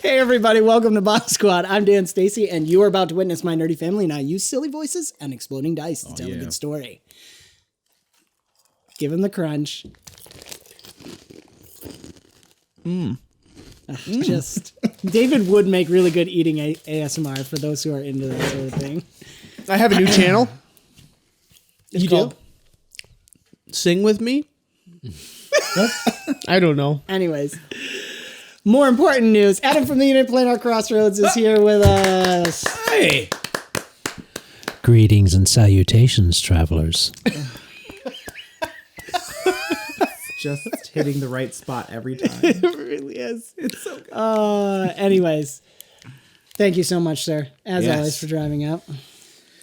Hey everybody, welcome to BombSquad. I'm Dan Stacy, and you are about to witness my nerdy family and I use silly voices and exploding dice to tell a good story. Give him the crunch. Just David would make really good eating ASMR for those who are into that sort of thing. I have a new channel. It's You called do? Sing With Me? What? I don't know. Anyways, more important news. Adam from the Unit Planar Crossroads is here with us. Hey! Greetings and salutations, travelers. Just hitting the right spot every time. It really is. It's so good. Anyways, thank you so much, sir, as always, for driving up.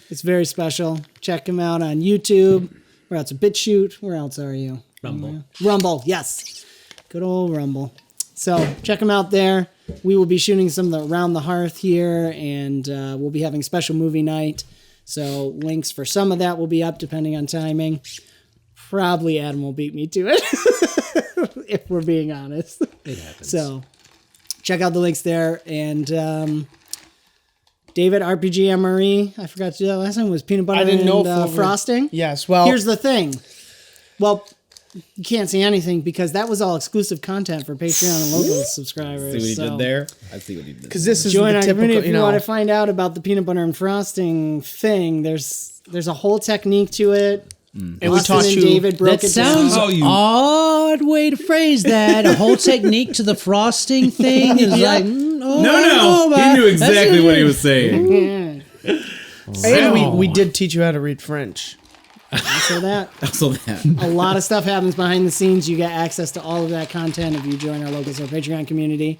It's very special. Check him out on YouTube. Where else? BitChute. Where else are you? Rumble. Rumble, yes. Good old Rumble. So check him out there. We will be shooting some of the Around the Hearth here, and we'll be having special movie night. So links for some of that will be up depending on timing. Probably Adam will beat me to it, if we're being honest. It happens. So check out the links there. And David, RPG MRE, I forgot to do that last time, was peanut butter and frosting. Yes, well... Here's the thing. Well, you can't see anything because that was all exclusive content for Patreon and local subscribers. See what he did there? I see what he did. Because this is Join the our typical, community if you want to find out about the peanut butter and frosting thing. There's a whole technique to it. And we Austin taught and you... David broke That it sounds down. odd way to phrase that. A whole technique to the frosting thing is like... No, he knew exactly what he was saying. And we did teach you how to read French. So that. Also that. A lot of stuff happens behind the scenes. You get access to all of that content if you join our local Patreon community,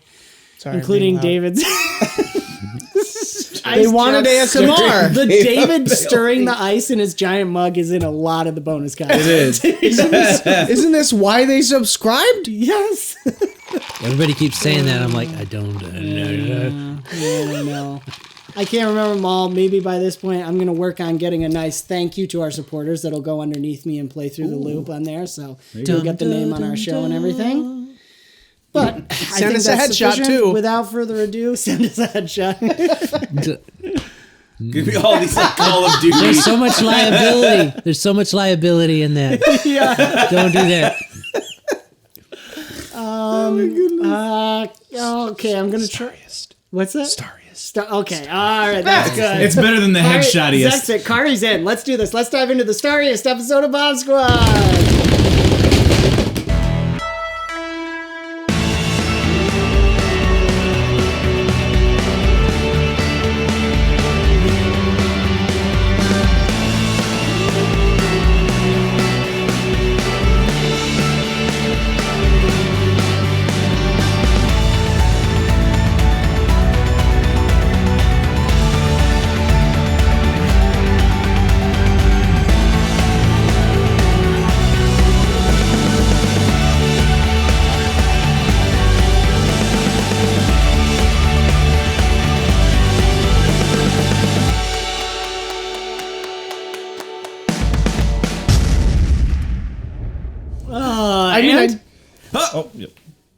Sorry, including David's. They wanted ASMR. The David stirring the ice in his giant mug is in a lot of the bonus content. It is. Isn't this why they subscribed? Yes. Everybody keeps saying that. I'm like, I don't No. I can't remember them all. Maybe by this point, I'm going to work on getting a nice thank you to our supporters that'll go underneath me and play through the loop on there. So you'll get the name on our show and everything. But Send us a headshot, too. Without further ado, send us a headshot. Give me all these like Call of Duty. There's so much liability. There's so much liability in that. Yeah. Don't do that. Okay, I'm going to try. What's that? Stariest. Okay, all right, that's good. It's better than the headshotiest. That's it. Kari's in. Let's do this. Let's dive into the Stariest episode of BombSquad.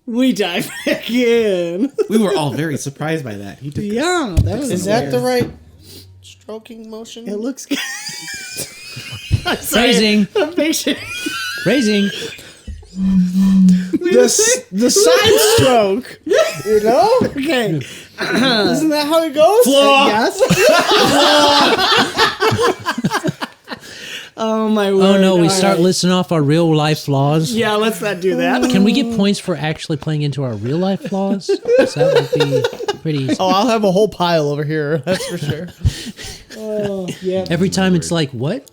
We dive back in. We were all very surprised by that. He did this. Yeah, that was Is that the right stroking motion? It looks good. Phrasing. I'm patient. Phrasing. The side stroke. You know? Okay. Isn't that how it goes? Yes. Oh my word. Oh no, we All start right. listing off our real life flaws. Yeah, let's not do that. Can we get points for actually playing into our real life flaws? 'Cause that would be pretty easy. Oh, I'll have a whole pile over here. That's for sure. Oh, yeah. Every time it's like, what?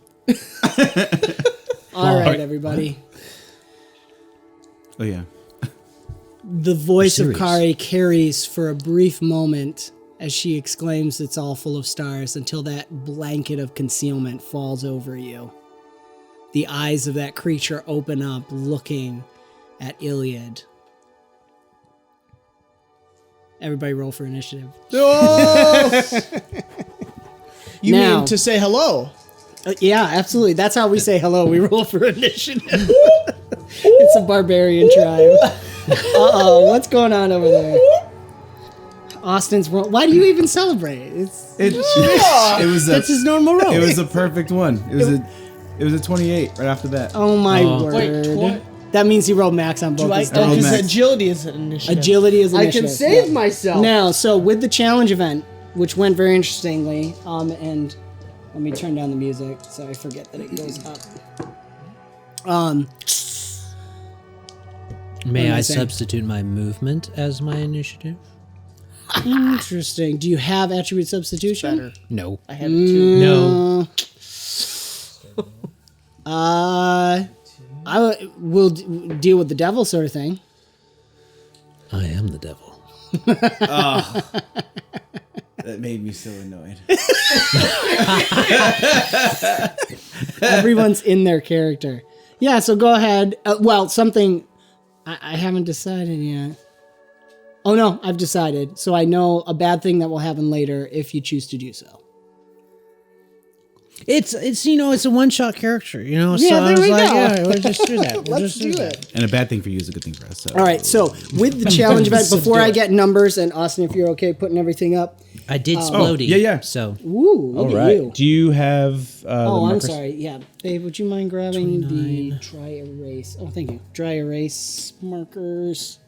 All right, everybody. Oh yeah. The voice of Serious. Kari carries for a brief moment as she exclaims, "It's all full of stars," until that blanket of concealment falls over you. The eyes of that creature open up, looking at Ilyad. Everybody roll for initiative. Oh! You Now- mean to say hello? Yeah, absolutely. That's how we say hello. We roll for initiative. It's a barbarian tribe. Uh-oh, what's going on over there? Austin's world. Why do you even celebrate? It was That's his normal role. It was a perfect one. It was a 28 right off the bat. Oh my word. Wait, that means he rolled max on both his rolled dice. Because max. agility is an initiative. Agility is I initiative. can save yeah. myself. Now, so with the challenge event, which went very interestingly, and let me turn down the music so I forget that it goes up. May I saying? substitute my movement as my initiative? Interesting. Do you have attribute substitution? Better. No. I have it too. No. I will deal with the devil sort of thing. I am the devil. That made me so annoyed. Everyone's in their character. Yeah, so go ahead. Well, something I haven't decided yet. Oh no, I've decided. So I know a bad thing that will happen later if you choose to do so. It's it's a one-shot character, Yeah, so I there was we like, go. yeah, we'll just do that. Let's do it. And a bad thing for you is a good thing for us. So. All right, so with the challenge event, before I get numbers, and Austin, if you're okay putting everything up. I did Splody. yeah. So Ooh, look at you. Do you have? Oh, I'm sorry. Yeah, babe, would you mind grabbing the dry erase? Oh, thank you. Dry erase markers.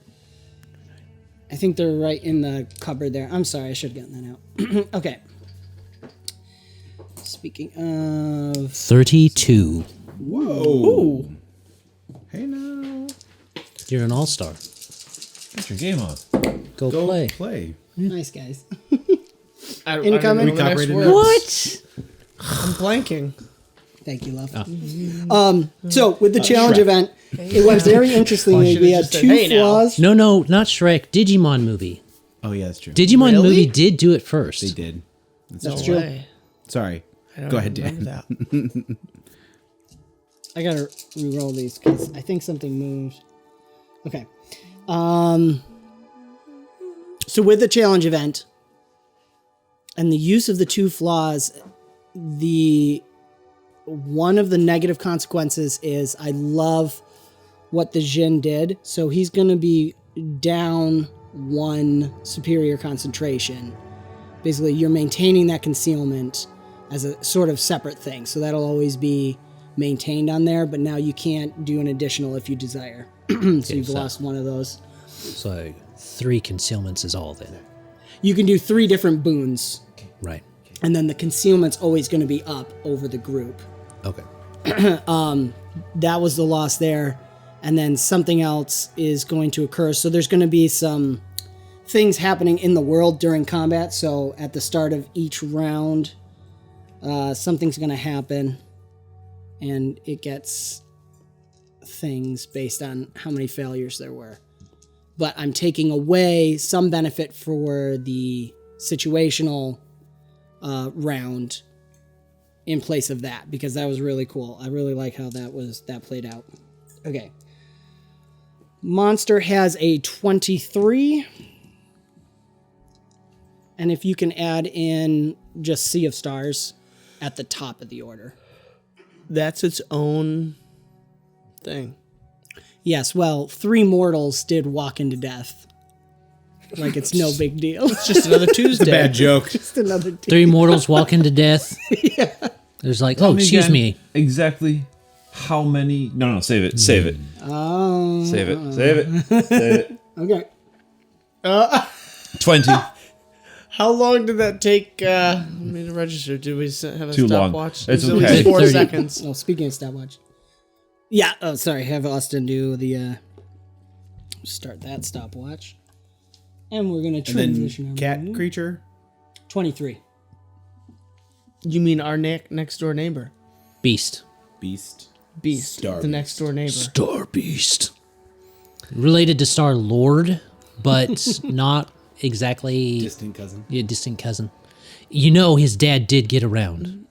I think they're right in the cupboard there. I'm sorry, I should have gotten that out. Okay. Speaking of... 32. Whoa. Hey now. You're an all-star. Get your game on. Go play. Nice, guys. Incoming. Incoming. The next Recalibrated word. What? I'm blanking. Thank you, love. So, with the challenge event, it went very interestingly. should've We had just said, two "Hey, now." flaws. No, not Shrek. Digimon movie. Oh yeah, that's true. Digimon Really? movie did do it first. They did. That's true. Way. Sorry. I don't Go ahead, remember Dan. that. I gotta re-roll these because I think something moved. Okay. So with the challenge event and the use of the two flaws, one of the negative consequences is I love what the Jin did. So he's gonna be down 1 superior concentration. Basically, you're maintaining that concealment as a sort of separate thing. So that'll always be maintained on there, but now you can't do an additional if you desire. So you've lost one of those. So 3 concealments is all then. You can do 3 different boons, Right. and then the concealment's always going to be up over the group. Okay. That was the loss there. And then something else is going to occur. So there's going to be some things happening in the world during combat. So at the start of each round, something's going to happen, and it gets things based on how many failures there were. But I'm taking away some benefit for the situational round in place of that, because that was really cool. I really like how that played out. Okay. Monster has a 23. And if you can add in just Sea of Stars at the top of the order. That's its own thing. Yes, well, 3 mortals did walk into death. Like it's no big deal. It's just another Tuesday. Bad joke. Just another 3 mortals walk into death. Yeah. There's like, oh, excuse me. Exactly how many? No, save it. Save it. Oh. Save it. Save it. Save it. Okay. 20. How long did that take me to register? Did we have a Too long. stopwatch? It's It was at okay. least 4 30. seconds. Oh, speaking of stopwatch. Yeah, oh, sorry. Have Austin do the, start that stopwatch. And we're going to And then transition. cat over. creature. 23. You mean our next door neighbor? Beast. Beast. Beast. Star the next door neighbor. Star Beast. Related to Star Lord, but not exactly Distant cousin. a distant cousin. You know his dad did get around.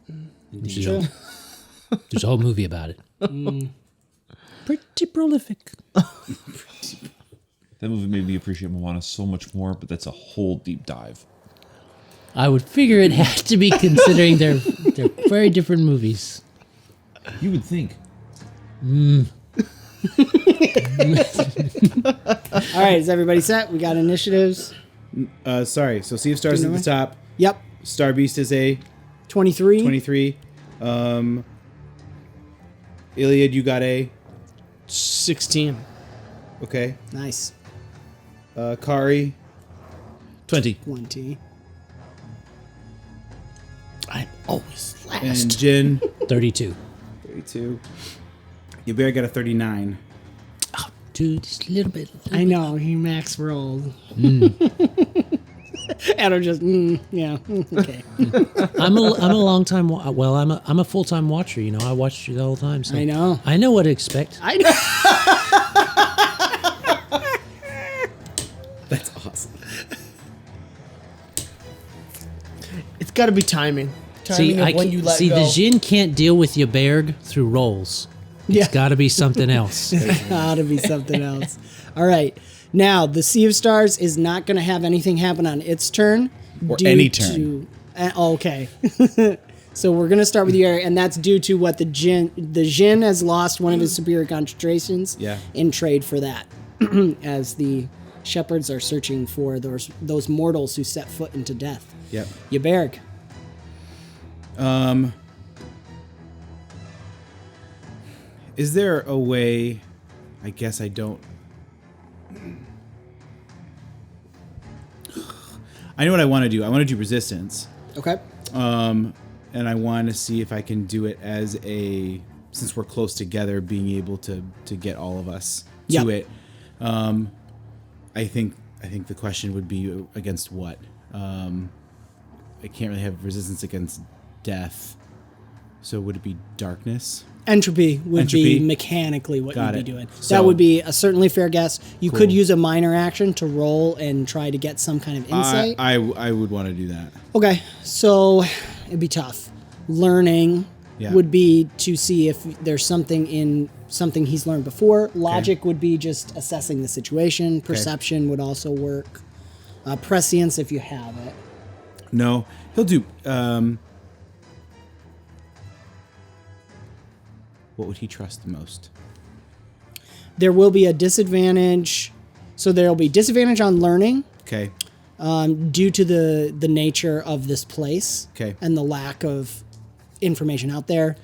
There's a whole movie about it. Pretty prolific. That movie made me appreciate Moana so much more, but that's a whole deep dive. I would figure it had to be, considering they're very different movies. You would think. All right, is everybody set? We got initiatives. Sorry. So Sea of Stars at the top. Yep. Star Beast is a 23. 23. Iliad, you got a 16. okay. Nice. Kari, 20. 20. I'm always last. and Jin, 32. 32. Ybera got a 39. Dude, just a little bit. I know, he max rolled. Adam just, yeah, okay. I'm a long time. I'm a full time watcher. You know, I watch you the whole time. So I know. I know what to expect. I know. That's awesome. It's got to be timing. See, Timing of when you let see, go. the Jin can't deal with 𝒂𝒅𝒔 through rolls. Yeah. It's got to be something else. Ought to be something else. All right. Now, the Sea of Stars is not going to have anything happen on its turn. Or due any to- okay. So we're going to start with the area, and that's due to what the Jin has lost one of his superior concentrations in trade for that, as the shepherds are searching for those mortals who set foot into death. Yep. 𝒂𝒅𝒔. Is there a way? I guess I don't. I know what I want to do. I want to do resistance. Okay. And I want to see if I can do it as since we're close together, being able to get all of us to it. I think the question would be against what? I can't really have resistance against death. So would it be darkness? Entropy would Entropy. be mechanically what Got you'd it. be doing. So- That would be a certainly fair guess. You could Cool. use a minor action to roll and try to get some kind of insight. I would want to do that. Okay, so it'd be tough. Learning Yeah. would be to see if there's something in something he's learned before. Logic would be just assessing the situation. Perception would also work. Prescience if you have it. No, he'll do. What would he trust the most? There will be a disadvantage. So there'll be disadvantage on learning Okay. due to the nature of this place Okay. and the lack of information out there.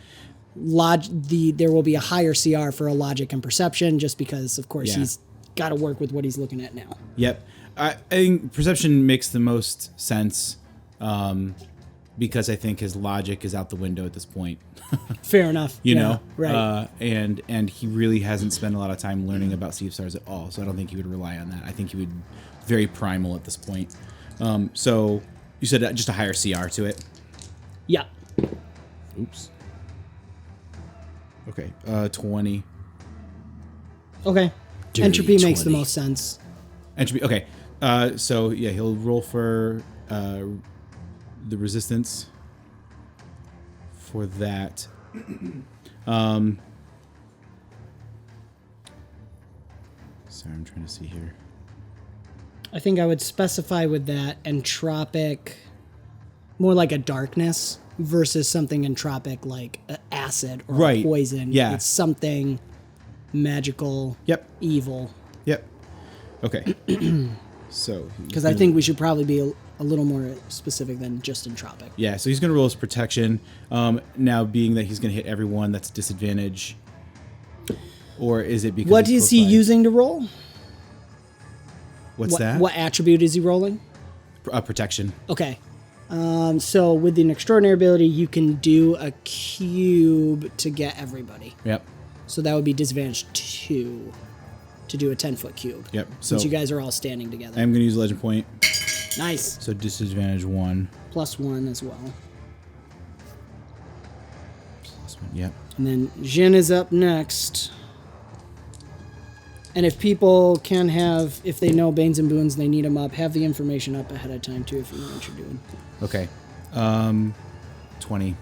There will be a higher CR for a logic and perception just because, of course, Yeah. he's got to work with what he's looking at now. Yep. I think perception makes the most sense because I think his logic is out the window at this point. Fair enough. You Yeah, know, right? and he really hasn't spent a lot of time learning about Sea of Stars at all. So I don't think he would rely on that. I think he would very primal at this point. So you said just a higher CR to it. Yeah. Oops. Okay. 20. Okay. Dirty Entropy makes the 20. most sense. Entropy. Okay. So yeah, he'll roll for the resistance for that. Sorry, I'm trying to see here. I think I would specify with that entropic, more like a darkness versus something entropic like acid or Right. poison. Yeah. It's something magical, Yep. evil. Yep. Okay. So. Because I think we should probably be a little more specific than just entropic. Yeah. So he's going to roll his protection. Now, being that he's going to hit everyone, that's disadvantage. Or is it because? What he's is he close by? using to roll? What's that? What attribute is he rolling? Protection. Okay. So with an extraordinary ability, you can do a cube to get everybody. Yep. So that would be disadvantage 2 to do a 10-foot cube. Yep. So Since you guys are all standing together. I'm going to use a legend point. Nice. So disadvantage 1. +1 as well. Plus 1. Yep. And then Jin is up next. And if people can have, if they know Banes and Boons, they need them up, have the information up ahead of time too if you know what you're doing. Okay. 20.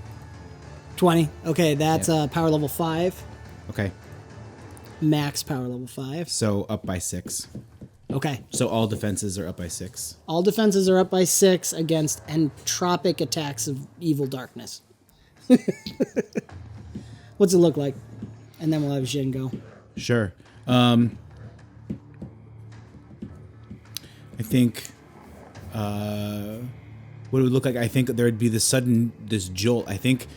20. Okay, that's Yep. power level 5. Okay. Max power level 5. So up by 6. Okay. So all defenses are up by 6. All defenses are up by 6 against entropic attacks of evil darkness. What's it look like? And then we'll have Jin go. Sure. I think what it would look like, I think there would be this jolt. I think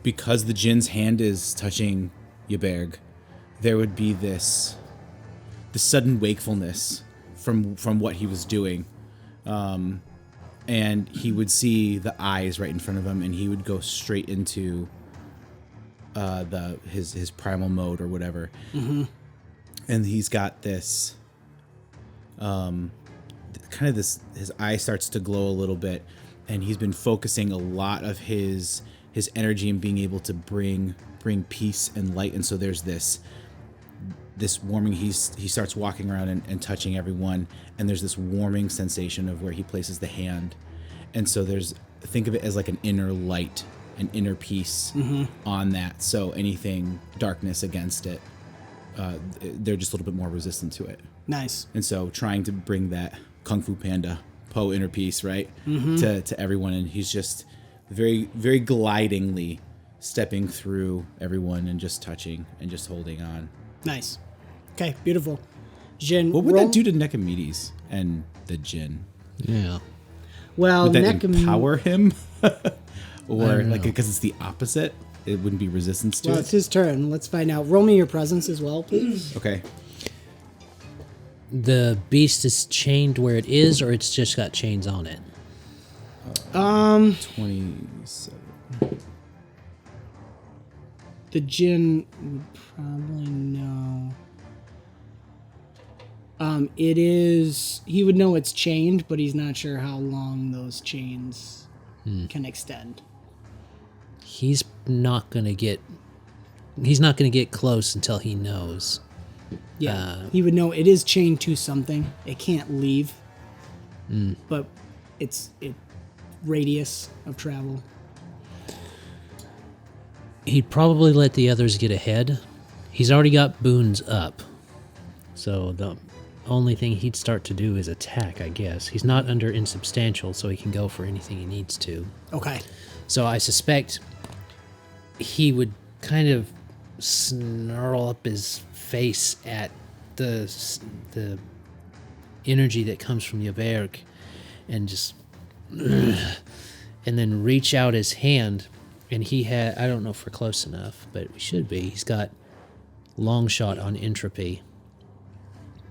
because the jinn's hand is touching 𝒂𝒅𝒄𝒂, there would be this sudden wakefulness from what he was doing. And he would see the eyes right in front of him, and he would go straight into his primal mode or whatever. Mm-hmm. And he's got this his eye starts to glow a little bit, and he's been focusing a lot of his energy and being able to bring peace and light. And so there's this warming. He starts walking around and touching everyone, and there's this warming sensation of where he places the hand. And so think of it as like an inner light, an inner peace on that. So anything darkness against it, they're just a little bit more resistant to it. Nice. And so trying to bring that Kung Fu Panda Po inner peace, right, to everyone. And he's just very, very glidingly stepping through everyone and just touching and just holding on. Nice. Okay, beautiful. Jinn, what would that do to Echidnas and the Jinn? Yeah. Well, would that empower him? Or like, because it's the opposite, it wouldn't be resistance to it? Well, it's his turn. Let's find out. Roll me your presence as well, please. Okay. The beast is chained where it is, or it's just got chains on it? 27. The Jinn would probably know. It is. He would know it's chained, but he's not sure how long those chains can extend. He's not gonna get close until he knows. Yeah, he would know it is chained to something. It can't leave. But it radius of travel. He'd probably let the others get ahead. He's already got boons up, so the only thing he'd start to do is attack, I guess. He's not under insubstantial, so he can go for anything he needs to. Okay. So I suspect he would kind of snarl up his face at the energy that comes from 𝒂𝒅𝒄𝒂 and just and then reach out his hand, and he had, I don't know if we're close enough, but we should be. He's got long shot on entropy.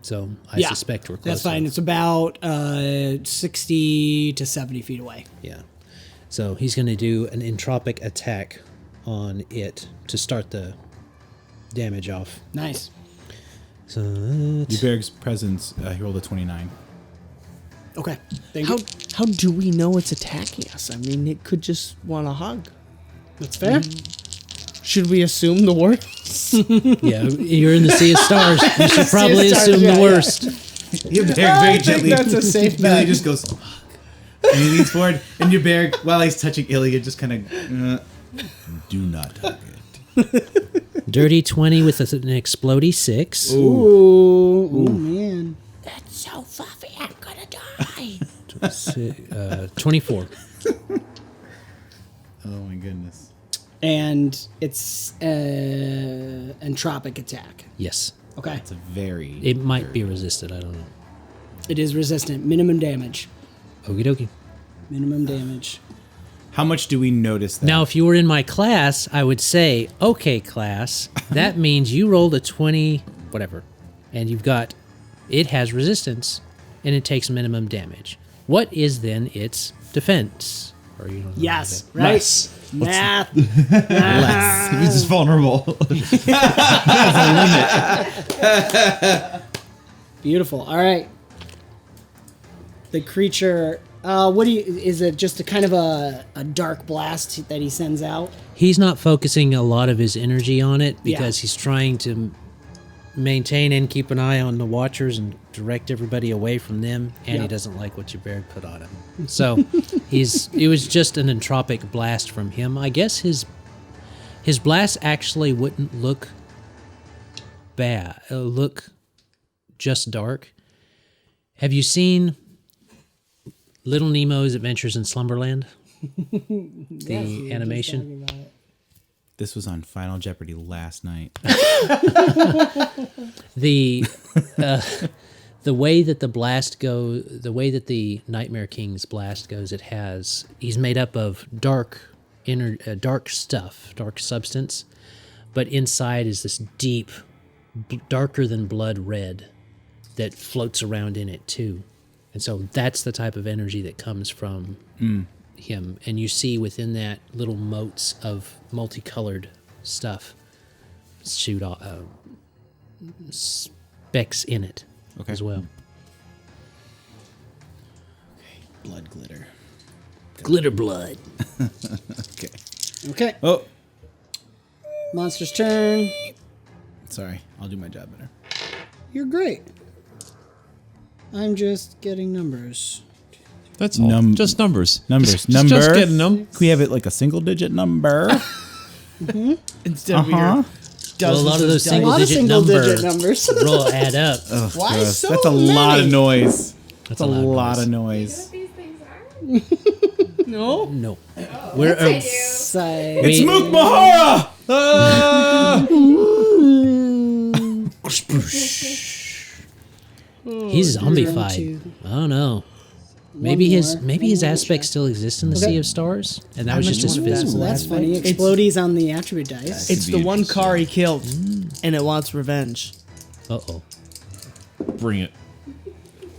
So I suspect we're close. That's fine. enough. It's about 60 to 70 feet away. Yeah. So he's going to do an entropic attack on it to start the damage off. Nice. So 𝒂𝒅𝒄𝒂's presence, he rolled a 29. Okay. Thank you. How do we know it's attacking us? I mean, it could just want a hug. That's fair. Should we assume the worst? yeah, you're in the Sea of Stars. You should probably Sea of Stars, assume yeah, the yeah. worst. 𝒂𝒅𝒄𝒂 very I think gently. that's a safe Billy bet. just goes, fuck. And he leans forward, and 𝒂𝒅𝒄𝒂, while he's touching Ilyad, just kind of, do not hug it. Dirty 20 with an explodey 6. Ooh, man. That's so fluffy, I'm gonna die. 24. Oh my goodness. And it's entropic attack. Yes. Okay. It's a very... It might be resisted. I don't know. It is resistant. Minimum damage. Okie dokie. Minimum damage. How much do we notice that? Now, if you were in my class, I would say, okay, class, that means you rolled a 20, whatever, and you've got, it has resistance, and it takes minimum damage. What is then its defense? Or you don't know Yes. that. Right. Less. Math. Less. He's just vulnerable. Beautiful. All right. The creature. Is it just a kind of a dark blast that he sends out? He's not focusing a lot of his energy on it because Yeah. he's trying to maintain and keep an eye on the Watchers and direct everybody away from them, and he Yep. doesn't like what 𝒂𝒅𝒄𝒂 put on him. So it was just an entropic blast from him. I guess his blast actually wouldn't look bad. It'll look just dark. Have you seen Little Nemo's Adventures in Slumberland? The animation? This was on Final Jeopardy last night. The the way that the blast the way that the Nightmare King's blast goes, he's made up of dark stuff, dark substance, but inside is this deep, darker than blood red that floats around in it too. And so that's the type of energy that comes from him. And you see within that little motes of multicolored stuff shoot specks in it as well. Blood glitter. Glitter blood. Okay. Okay. Oh, Monster's turn. sorry. I'll do my job better. You're great. I'm just getting numbers. That's all. Just numbers. Numbers. Just getting them. Can we have it like a single digit number? Instead of your Well, a lot of those A lot of single-digit numbers. roll add up. Why Gross. so That's a many? lot of noise. That's a lot of You noise. know what these things are? No. No. We're I do. Side. It's Mook Mahara! he's zombified. I don't know. Maybe his more. maybe One his more aspect check. still exists in the Okay. Sea of Stars, and that was just his much one of that? So physical that's aspect. funny. Explodies on the attribute dice. It's the one car he killed, and it wants revenge. Uh-oh. Bring it.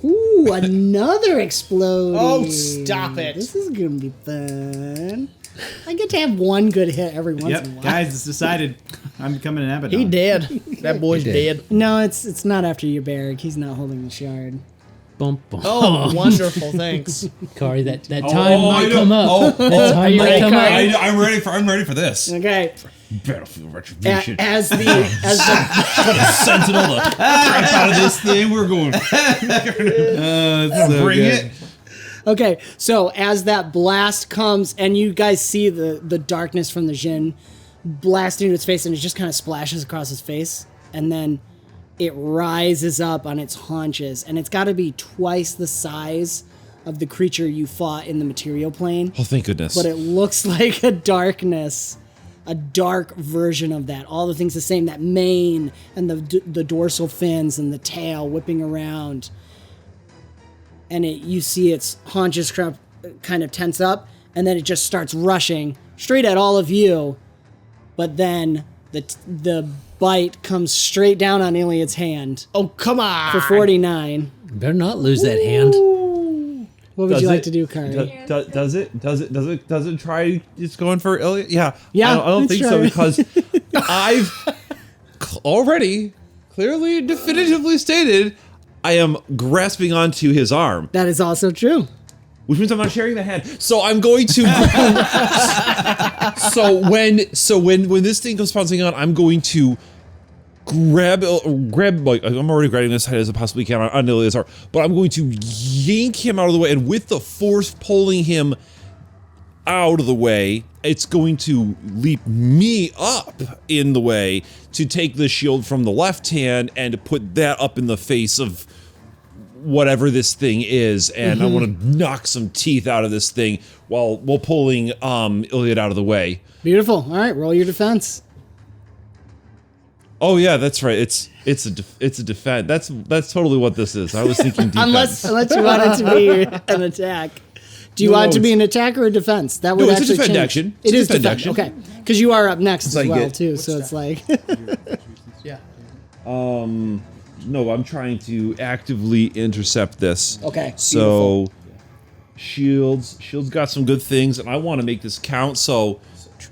Ooh, another explode. Oh, stop it. This is gonna be fun. I get to have one good hit every once in a while. Guys, it's decided. I'm becoming an Abaddon. He dead. That boy's dead. No, it's not after 𝑦𝒊𝒏𝒅𝒔. He's not holding the shard. Bump, bump. Oh, wonderful. Thanks. Kari, that time might come up. That time might come up. I'm ready for this. Okay. Battlefield retribution. As the Sentinel the crap out of this thing. We're going. so Bring good. it. Okay, so as that blast comes, and you guys see the darkness from the Jinn blasting into its face, and it just kind of splashes across his face, and then it rises up on its haunches, and it's got to be twice the size of the creature you fought in the material plane, Oh, thank goodness. but it looks like a dark version of that. All the things the same, that mane, and the dorsal fins, and the tail whipping around. And you see its haunches kind of tense up, and then it just starts rushing straight at all of you. But then the bite comes straight down on Ilyad's hand Oh, come on. for 49. Better not lose that hand. What would you like to do, Kari? Does it try just going for Ilyad? Yeah. Yeah, I don't let's think so try. because I've already clearly and definitively stated I am grasping onto his arm, That is also true. which means I'm not sharing the hand. So I'm going to. so when this thing comes bouncing on, I'm going to grab like I'm already grabbing this as I possibly can on Ilyad's arm, but I'm going to yank him out of the way, and with the force pulling him out of the way, it's going to leap me up in the way to take the shield from the left hand and to put that up in the face of whatever this thing is, and I want to knock some teeth out of this thing while pulling Ilyad out of the way. Beautiful. All right, roll your defense. Oh yeah, that's right. It's a defense. That's totally what this is. I was thinking defense. Unless you want it to be an attack. Do you No, want it to it's- be an attack or a defense? That would No, it's a actually defend change. action. It It's a is defend defense. action. Okay, because you are up next as like well it. too. So it's like Yeah. No, I'm trying to actively intercept this. Okay, So shields got some good things, and I want to make this count. So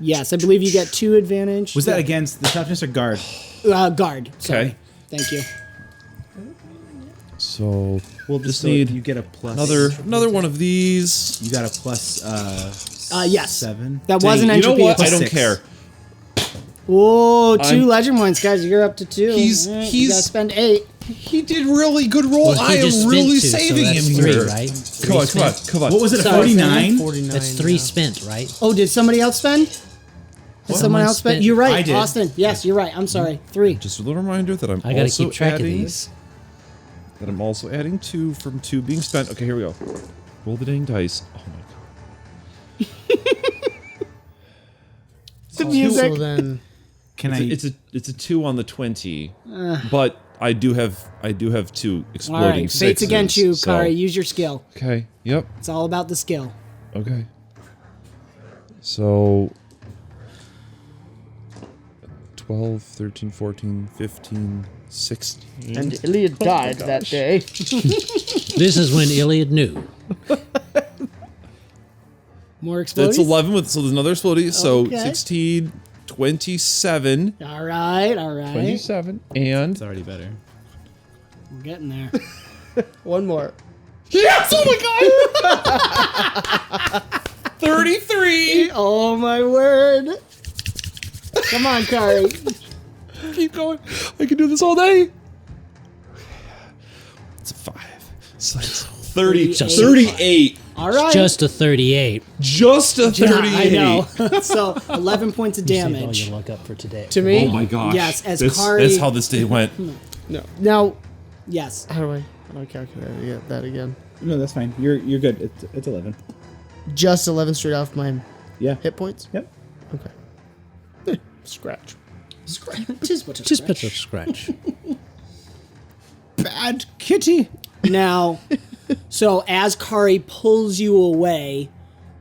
yes, I believe you get 2 advantage. Was that against the toughness or guard? Guard? Sorry. Okay. Thank you. so we'll just So need you get a plus. another one of these. You got a plus. Yes. 7. That was an Dang, you know entropy. what? I attack. don't 6. care. Whoa, 2 I'm- legend points, guys. You're up to 2. He's- All right, you he's- gotta spend 8. He did really good roll. Well, he I just am spent really 2, so saving that's him 3, here. right? Come on. What was it? A Sorry, 49? 49. That's 3 spent, right? Oh, did somebody else spend? Did someone Someone else spend? spent- You're right, I did. Austin. Yes, you're right. I'm sorry. 3. Just a little reminder that I'm I gotta also keep track of adding, these. That I'm also adding 2 from 2 being spent. Okay, here we go. Roll the dang dice. Oh my god. The music. So then, Can It's a 2 on the 20, but I do have 2 exploding All right, fate's sixes, against you, so- Kari. Use your skill. Okay. Yep. It's all about the skill. Okay. So 12, 13, 14, 15, 16. And Ilyad died that day. This is when Ilyad knew. More explosives. That's 11 with, so there's another exploding. So Okay. 16, 27, All right, all right. 27, and It's already better. We're getting there. One more. yes! Oh my god! 33. Oh my word! Come on, Kari. Keep going. I can do this all day. It's a 5. 6, 30, 38. All right. Just a 38. Just a 38. I know. So 11 points of Save all damage. your luck up for today. To me? Oh my gosh. Yes, as that's, Kari- that's how this day went. No. Now, Yes. how do I calculate that again? No, that's fine. You're good. It's 11. Just 11 straight off my Yeah. hit points? Yep. Okay. Scratch. Just what Just put a scratch. Bad kitty. Now, so as Kari pulls you away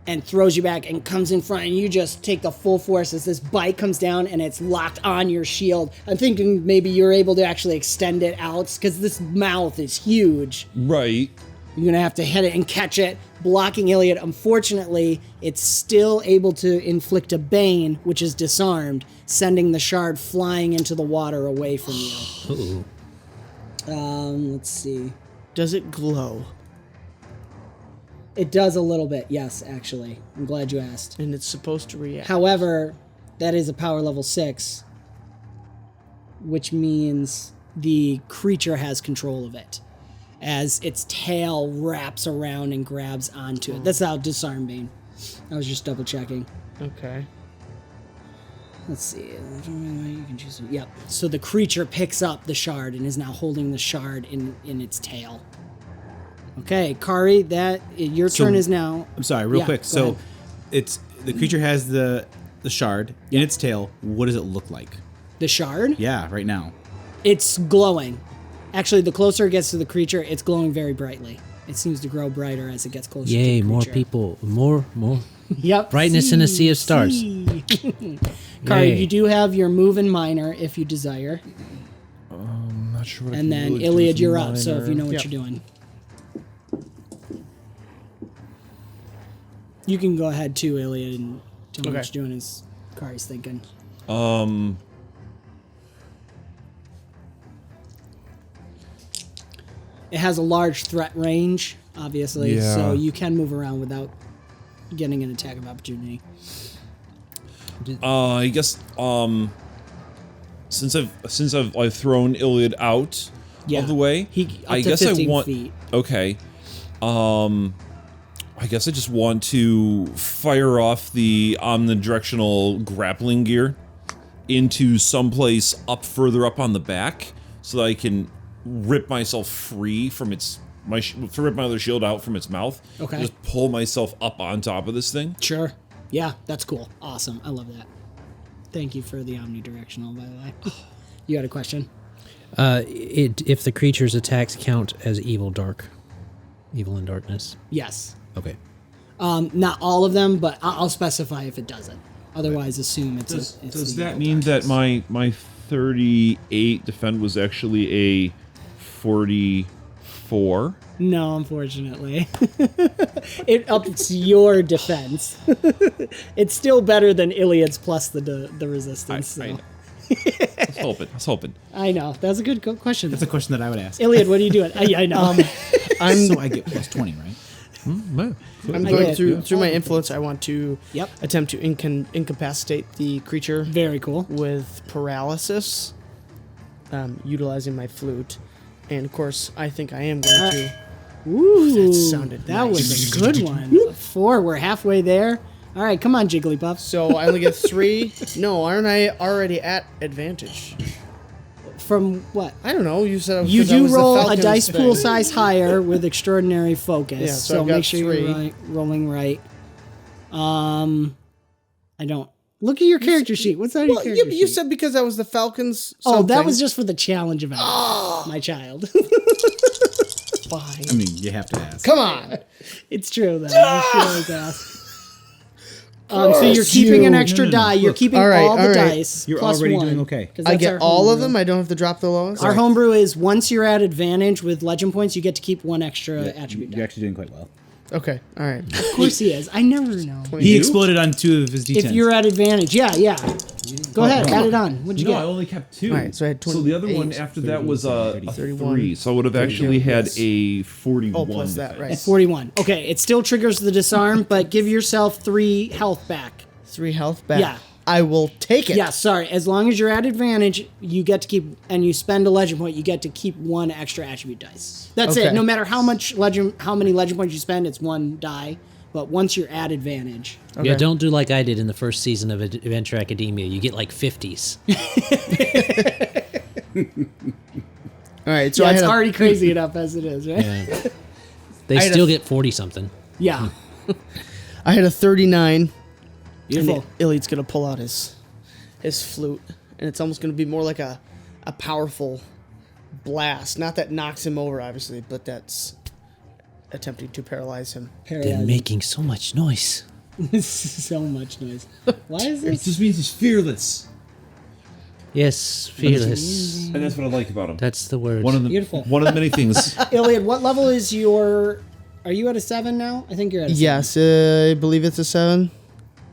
and throws you back and comes in front, and you just take the full force as this bite comes down and it's locked on your shield. I'm thinking maybe you're able to actually extend it out because this mouth is huge. Right. You're going to have to hit it and catch it, blocking Ilyad. Unfortunately, it's still able to inflict a bane, which is disarmed, sending the shard flying into the water away from you. Let's see. Does it glow? It does a little bit, yes, actually. I'm glad you asked. And it's supposed to react. However, that is a power level 6, which means the creature has control of it as its tail wraps around and grabs onto it. That's how disarm bane. I was just double checking. Okay. Let's see. You can choose. Yep. So the creature picks up the shard and is now holding the shard in its tail. Okay, Kari, your turn is now. I'm sorry, real Yeah, quick. go So ahead. it's the creature has the shard in its tail. What does it look like? The shard? Yeah, right now. It's glowing. Actually, the closer it gets to the creature, it's glowing very brightly. It seems to grow brighter as it gets closer to Yay, the more creature. people. More. Yep. Brightness in a sea of stars. See. Kari, Yay. you do have your move in minor if you desire. I'm not sure what I And can then really do Ilyad, with you're up, so if you know what Yep. you're doing. You can go ahead too, Ilyad, and tell me Okay. what you're doing as Kari's thinking. It has a large threat range, obviously, Yeah. so you can move around without getting an attack of opportunity. I guess since I've thrown Ilyad out Yeah. of the way, Up I to guess 15 I want feet. okay. I guess I just want to fire off the omnidirectional grappling gear into someplace further up on the back, so that I can rip myself free from rip my other shield out from its mouth. Okay. Just pull myself up on top of this thing. Sure. Yeah, that's cool. Awesome. I love that. Thank you for the omnidirectional, by the way. You had a question? If the creature's attacks count as evil and darkness. Yes. Okay. Not all of them, but I'll specify if it doesn't. Otherwise, assume it's. Does the that evil mean that darkness. my 38 defend was actually a 44? No, unfortunately. It ups your defense. It's still better than Iliad's plus the resistance. I so. know. I was hoping. I know. That's a good question. That's a question that I would ask. Iliad, what are you doing? I know. So I get plus 20, right? I'm I going get through it. my influence. I want to Yep. attempt to incapacitate the creature Very cool. with paralysis, utilizing my flute, and of course, I think I am going to. Ooh, That sounded that nice. was a good one. 4, we're halfway there. All right, come on, Jigglypuff. So I only get 3. No, aren't I already at advantage? From what? I don't know. You said You 'cause I do was the roll a Falcon's dice pool thing. size higher with extraordinary focus. Yeah, so so I've got make sure 3. you're rolling right. I don't Look at your character sheet. What's on your Well, character you sheet? said because that was the Falcons. Oh, that something. was just for the challenge event, my child. fine. I mean, you have to ask. Come on. It's true, though. You should always ask. So you're keeping an extra No. die. You're Look. keeping All right, all the all right. dice. You're plus already one, doing okay. 'cause I that's get our all of homebrew. them. I don't have to drop the lowest. Our homebrew is once you're at advantage with legend points, you get to keep one extra attribute You're die. actually doing quite well. Okay. All right. Of course he is. I never know. He exploded on 2 of his D10s. If you're at advantage, yeah. Go ahead, add it on. What'd you No, get? I only kept 2. All right, so I had So the other one 28, after that was a 31, 3. So I would have actually had a 41. Oh, plus that, right. 41. Okay, it still triggers the disarm, but give yourself 3 health back. 3 health back. Yeah. I will take it. Yeah, sorry. As long as you're at advantage, you get to keep, and you spend a legend point, you get to keep 1 extra attribute dice. That's it. Okay. No matter how many legend points you spend, it's 1 die. But once you're at advantage, Yeah, don't do like I did in the first season of Adventure Academia. You get like 50s. All right. So yeah, I it's had a, already crazy enough as it is, right? Yeah. They I had still a- get 40 something. Yeah. I had a 39. Beautiful. And Ilyad's gonna pull out his flute, and it's almost gonna be more like a powerful blast. Not that knocks him over, obviously, but that's attempting to paralyze him. They're making so much noise. So much noise. Why is It this? just means he's fearless. Yes, fearless. And that's what I like about him. That's the word. One of the Beautiful. One of the many things. Ilyad, what level is your... Are you at a 7 now? I think you're at a 7. Yes, I believe it's a 7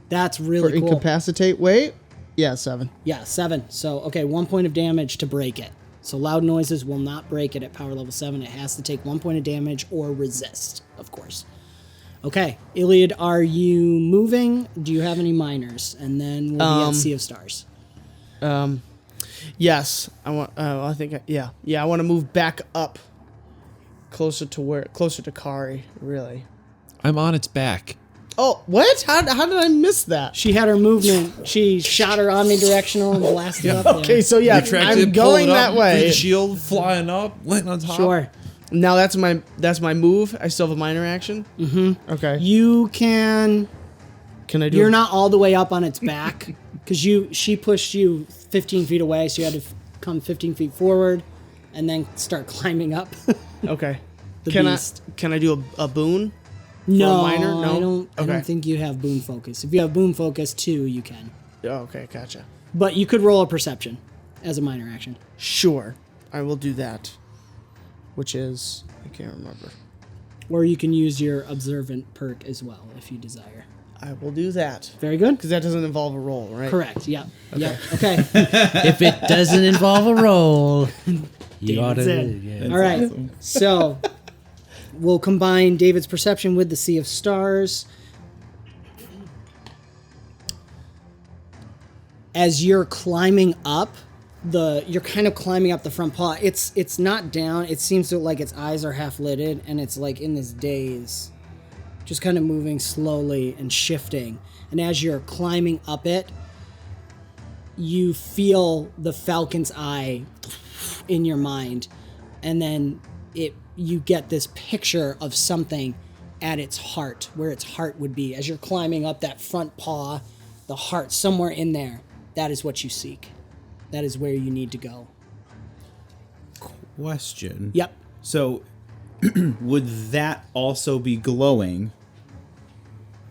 That's for really cool. incapacitate. Wait, yeah, 7. Yeah, 7. So, okay, 1 point of damage to break it. So loud noises will not break it at power level 7. It has to take 1 point of damage or resist, of course. Okay, Ilyad, are you moving? Do you have any minors? And then we'll be at Sea of Stars. Yes, I want. I think. Yeah. I want to move back up, closer to Kari. Really. I'm on its back. Oh, what? How did I miss that? She had her movement. She shot her omnidirectional and blasted up there. Okay, so yeah, Retracted, I'm pull going it that up, way. big shield flying up, landing on top. Sure. Now that's my move. I still have a minor action. Mm-hmm. Okay. You can... Can I do? You're not all the way up on its back because she pushed you 15 feet away, so you had to come 15 feet forward and then start climbing up. Okay. The Can beast. I do a boon? No, minor? No? I Okay. don't think you have boon focus. If you have boon focus 2, you can. Oh, okay, gotcha. But you could roll a perception as a minor action. Sure, I will do that. Which is I can't remember. Or you can use your observant perk as well if you desire. I will do that Very good. because that doesn't involve a roll, right? Correct. Yep. Yep. Okay. If it doesn't involve a roll, you ought David's to. in. Yeah. All right. So we'll combine David's perception with the Sea of Stars. As you're climbing up, you're kind of climbing up the front paw. It's not down. It seems to like its eyes are half lidded and it's like in this daze, just kind of moving slowly and shifting. And as you're climbing up it, you feel the falcon's eye in your mind, and then you get this picture of something at its heart, where its heart would be. As you're climbing up that front paw, the heart somewhere in there, that is what you seek. That is where you need to go. Question. Yep. So, would that also be glowing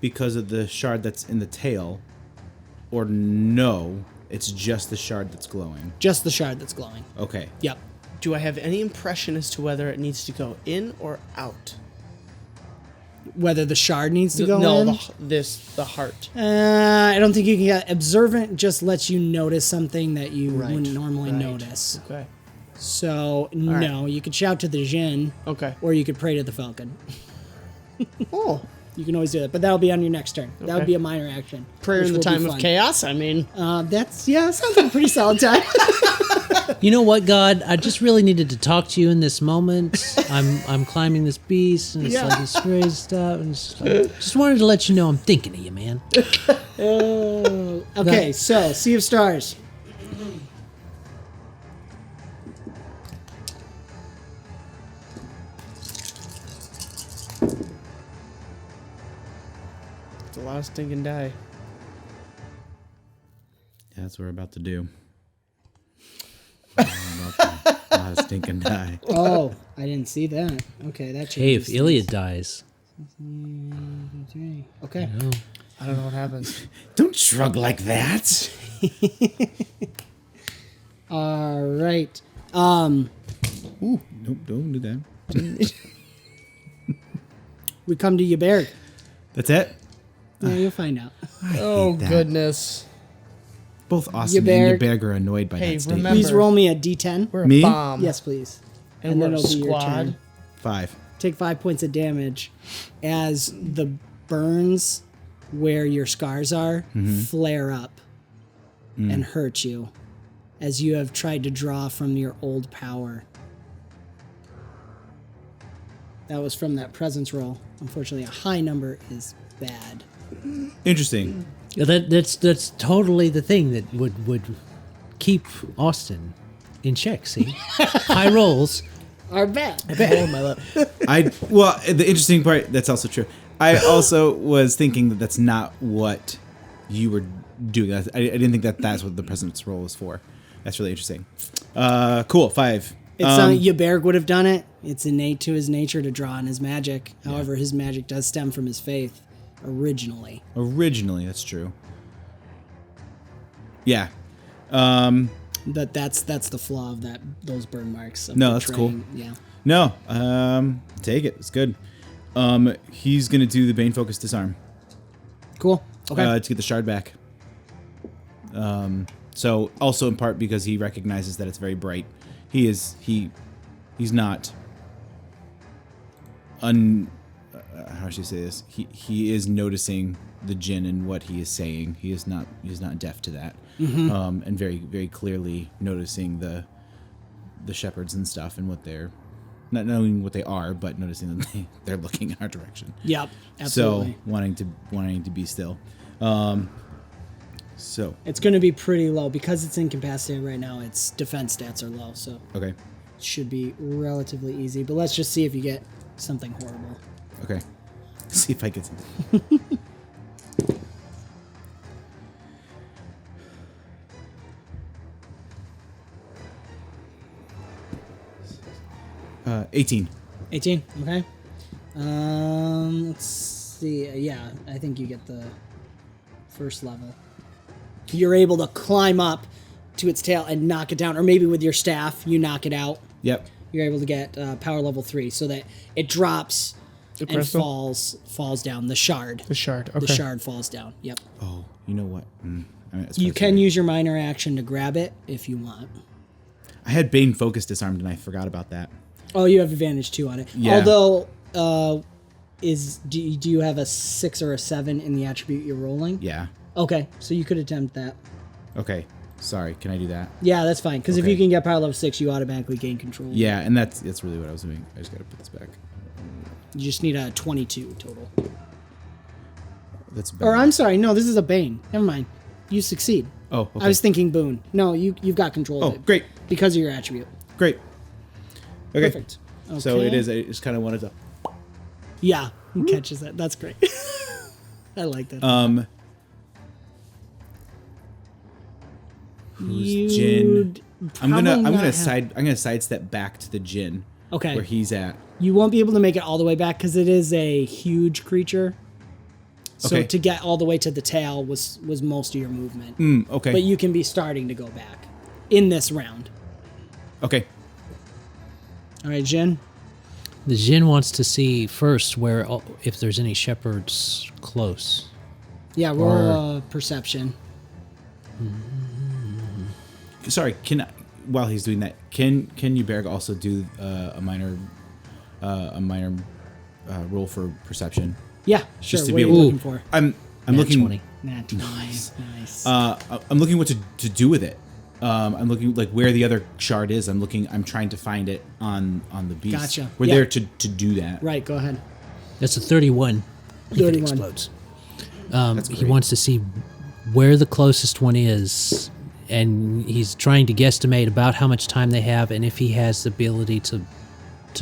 because of the shard that's in the tail? Or no, it's just the shard that's glowing? Just the shard that's glowing. Okay. Yep. Do I have any impression as to whether it needs to go in or out? Whether the shard needs to go no, in? the heart. I don't think you can get... Observant just lets you notice something that you Right, wouldn't normally right. notice. Okay. So, no, you could shout to the Jinn, Okay. or you could pray to the falcon. Oh, You can always do that, but that'll be on your next turn. That would Okay. be a minor action. prayer which in the will be time of fun. chaos. I mean, Sounds like a pretty solid time. You know what, God? I just really needed to talk to you in this moment. I'm climbing this beast, and it's Yeah. like this crazy stuff, and just wanted to let you know I'm thinking of you, man. Okay, so Sea of Stars. it's a lot of stinking die. Yeah, that's what we're about to do. We're about to stink and die. Oh, I didn't see that. Okay, that Hey, if changes Ilyad dies, things. Okay. no. I don't know what happens. Don't shrug like that. All right. Ooh, nope, don't do that. We come to Ybberg. That's it? Yeah, you'll find out. Oh, that. goodness. Both Austin Ybberg. and Ybberg are annoyed by Hey, that statement. remember- Please roll me a d10. We're Me? a bomb. Yes, please. And we're then a it'll be your squad. turn. 5. Take 5 points of damage as the burns where your scars are flare up and hurt you as you have tried to draw from your old power. That was from that presence roll. Unfortunately, a high number is bad. Interesting. Yeah, that's totally the thing that would keep Austin in check. See, high rolls. Are bad. Oh, my lip. Well, the interesting part, that's also true. I also was thinking that that's not what you were doing. I didn't think that that's what the presence roll was for. That's really interesting. Cool, 5. It's something Ybberg would have done it. It's innate to his nature to draw on his magic. However, his magic does stem from his faith originally. Originally, that's true. Yeah. But that's the flaw of those burn marks. Of No, that's betraying- Yeah. No, take it. It's good. He's going to do the Bane Focus Disarm. Cool. Okay. To get the shard back. So also in part because he recognizes that it's very bright. He's not how should I say this? He is noticing the djinn and what he is saying. He is not deaf to that. And very, very clearly noticing the shepherds and stuff and what they're not knowing what they are, but noticing that they're looking in our direction. Yep. Absolutely. So wanting to be still. So It's going to be pretty low because it's incapacitated right now. Its defense stats are low, so okay, it should be relatively easy. But let's just see if you get something horrible. okay. See if I get something. 18. 18. Okay. Let's see. Yeah, I think you get the first level. You're able to climb up to its tail and knock it down, or maybe with your staff you knock it out. Yep. You're able to get power level 3, so that it drops The and crystal? falls down. The shard. The shard. Okay. The shard falls down. Yep. Oh, you know what? I mean, that's You what's can right. use your minor action to grab it if you want. I had Bane Focus disarmed and I forgot about that. Oh, you have advantage too on it. Yeah. Although, do you have a 6 or a 7 in the attribute you're rolling? Yeah. Okay, so you could attempt that. Okay. Sorry. Can I do that? Yeah, that's fine. Because if Okay. you can get power level 6, you automatically gain control. Yeah, and that's really what I was doing. I just got to put this back. You just need a 22 total. That's better. Or I'm sorry, no, this is a Bane. Never mind. You succeed. Oh, okay. I was thinking Boon. No, you've got control of Oh, it. great. Because of your attribute. Great. Okay. Perfect. So Okay. it is. I just kind of wanted to. Yeah, he catches that. That's great. I like that. Who's Jin? I'm probably gonna not sidestep back to the Jin. Okay. Where he's at. You won't be able to make it all the way back because it is a huge creature. So Okay. to get all the way to the tail was most of your movement. Okay. But you can be starting to go back in this round. Okay. All right, Jin. The Jinn wants to see first where if there's any shepherds close. Yeah, roll perception. Sorry. While he's doing that, can Ybberg also do a minor roll for perception? Yeah, sure. Just to What be are you able- looking for? I'm Nat looking. 20. Nat 20. Nice. I'm looking what to do with it. I'm looking like where the other shard is. I'm trying to find it on the beast. Gotcha. We're Yeah. there to do that. Right, go ahead. That's a 31. If it 31. explodes. That's He great. wants to see where the closest one is, and he's trying to guesstimate about how much time they have, and if he has the ability to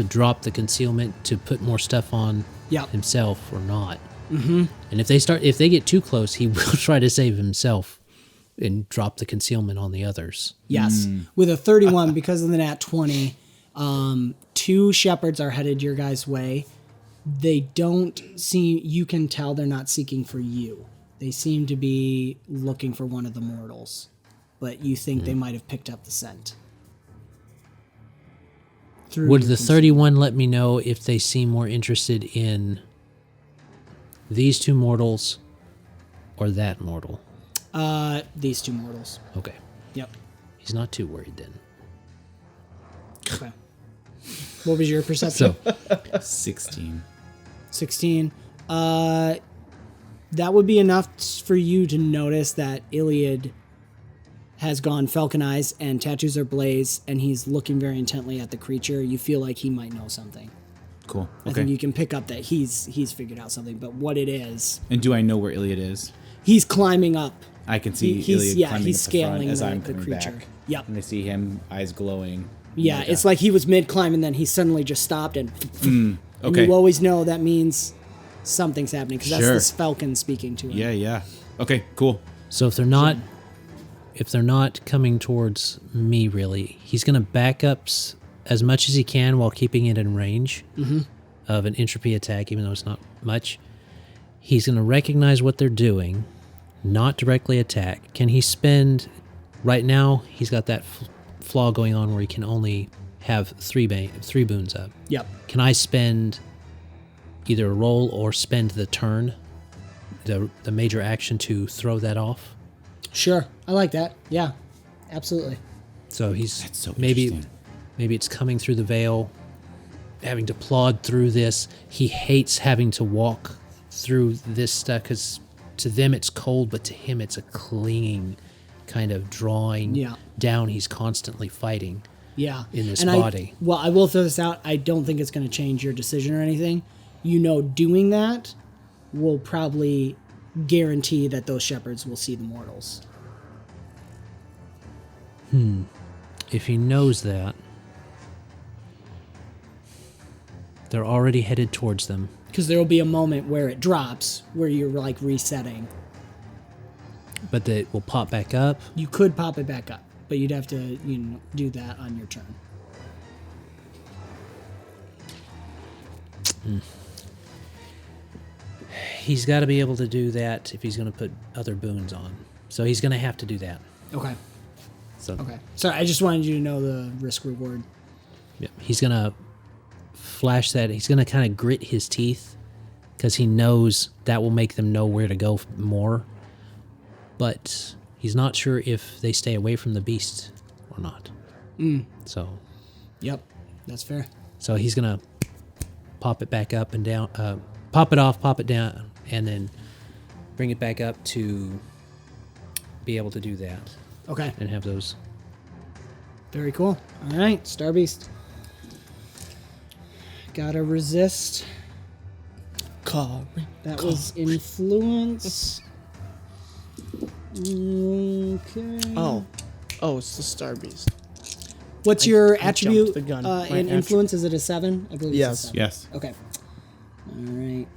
drop the concealment to put more stuff on Yep. himself or not. Mm-hmm. And if they get too close, he will try to save himself. and drop the concealment on the others. Yes. With a 31, because of the nat 20, 2 shepherds are headed your guys' way. They don't seem, you can tell they're not seeking for you. They seem to be looking for one of the mortals, but you think they might have picked up the scent. Would the 31 let me know if they seem more interested in these 2 mortals or that mortal? These 2 mortals. Okay. Yep. He's not too worried then. Okay. What was your perception? So 16. 16. That would be enough for you to notice that Ilyad has gone falcon eyes and tattoos are blaze, and he's looking very intently at the creature. You feel like he might know something. Cool. I think you can pick up that he's figured out something, but what it is, And do I know where Ilyad is? he's climbing up. I can see He's Ilyad climbing he's up the front scaling as I'm the coming creature. back. Yep. And I see him, eyes glowing. Yeah, it's like he was mid climb and then he suddenly just stopped and. And Okay. you always know that means something's happening because that's Sure. this falcon speaking to him. Yeah. Okay, cool. So if they're not coming towards me, really, he's going to back up as much as he can while keeping it in range of an entropy attack, even though it's not much. He's going to recognize what they're doing, not directly attack. Can he spend... Right now, he's got that flaw going on where he can only have 3 boons up. Yep. Can I spend either a roll or spend the turn, the major action, to throw that off? Sure. I like that. Yeah. Absolutely. So he's so maybe interesting. it's coming through the veil, having to plod through this. He hates having to walk through this stuff because to them it's cold, but to him it's a clinging kind of drawing down. He's constantly fighting. Yeah. In this And body. I will throw this out. I don't think it's going to change your decision or anything. You know, doing that will probably guarantee that those shepherds will see the mortals. If he knows that, they're already headed towards them. Because there will be a moment where it drops, where you're like resetting. But it will pop back up. You could pop it back up, but you'd have to, do that on your turn. He's got to be able to do that if he's going to put other boons on. So he's going to have to do that. Okay. So Okay. Sorry, I just wanted you to know the risk reward. yeah, he's going to flash that. He's going to kind of grit his teeth because he knows that will make them know where to go more. But he's not sure if they stay away from the beast or not. So Yep. That's fair. So he's going to pop it back up and down, pop it off, pop it down, and then bring it back up to be able to do that Okay. and have those. Very cool. All right, Star Beast. Gotta resist. Call me. That was influence. Okay. Oh, it's the Star Beast. What's your I attribute jumped the gun. My in influence? Is it a 7? I believe Yes. it's a 7. Yes. Okay. All right.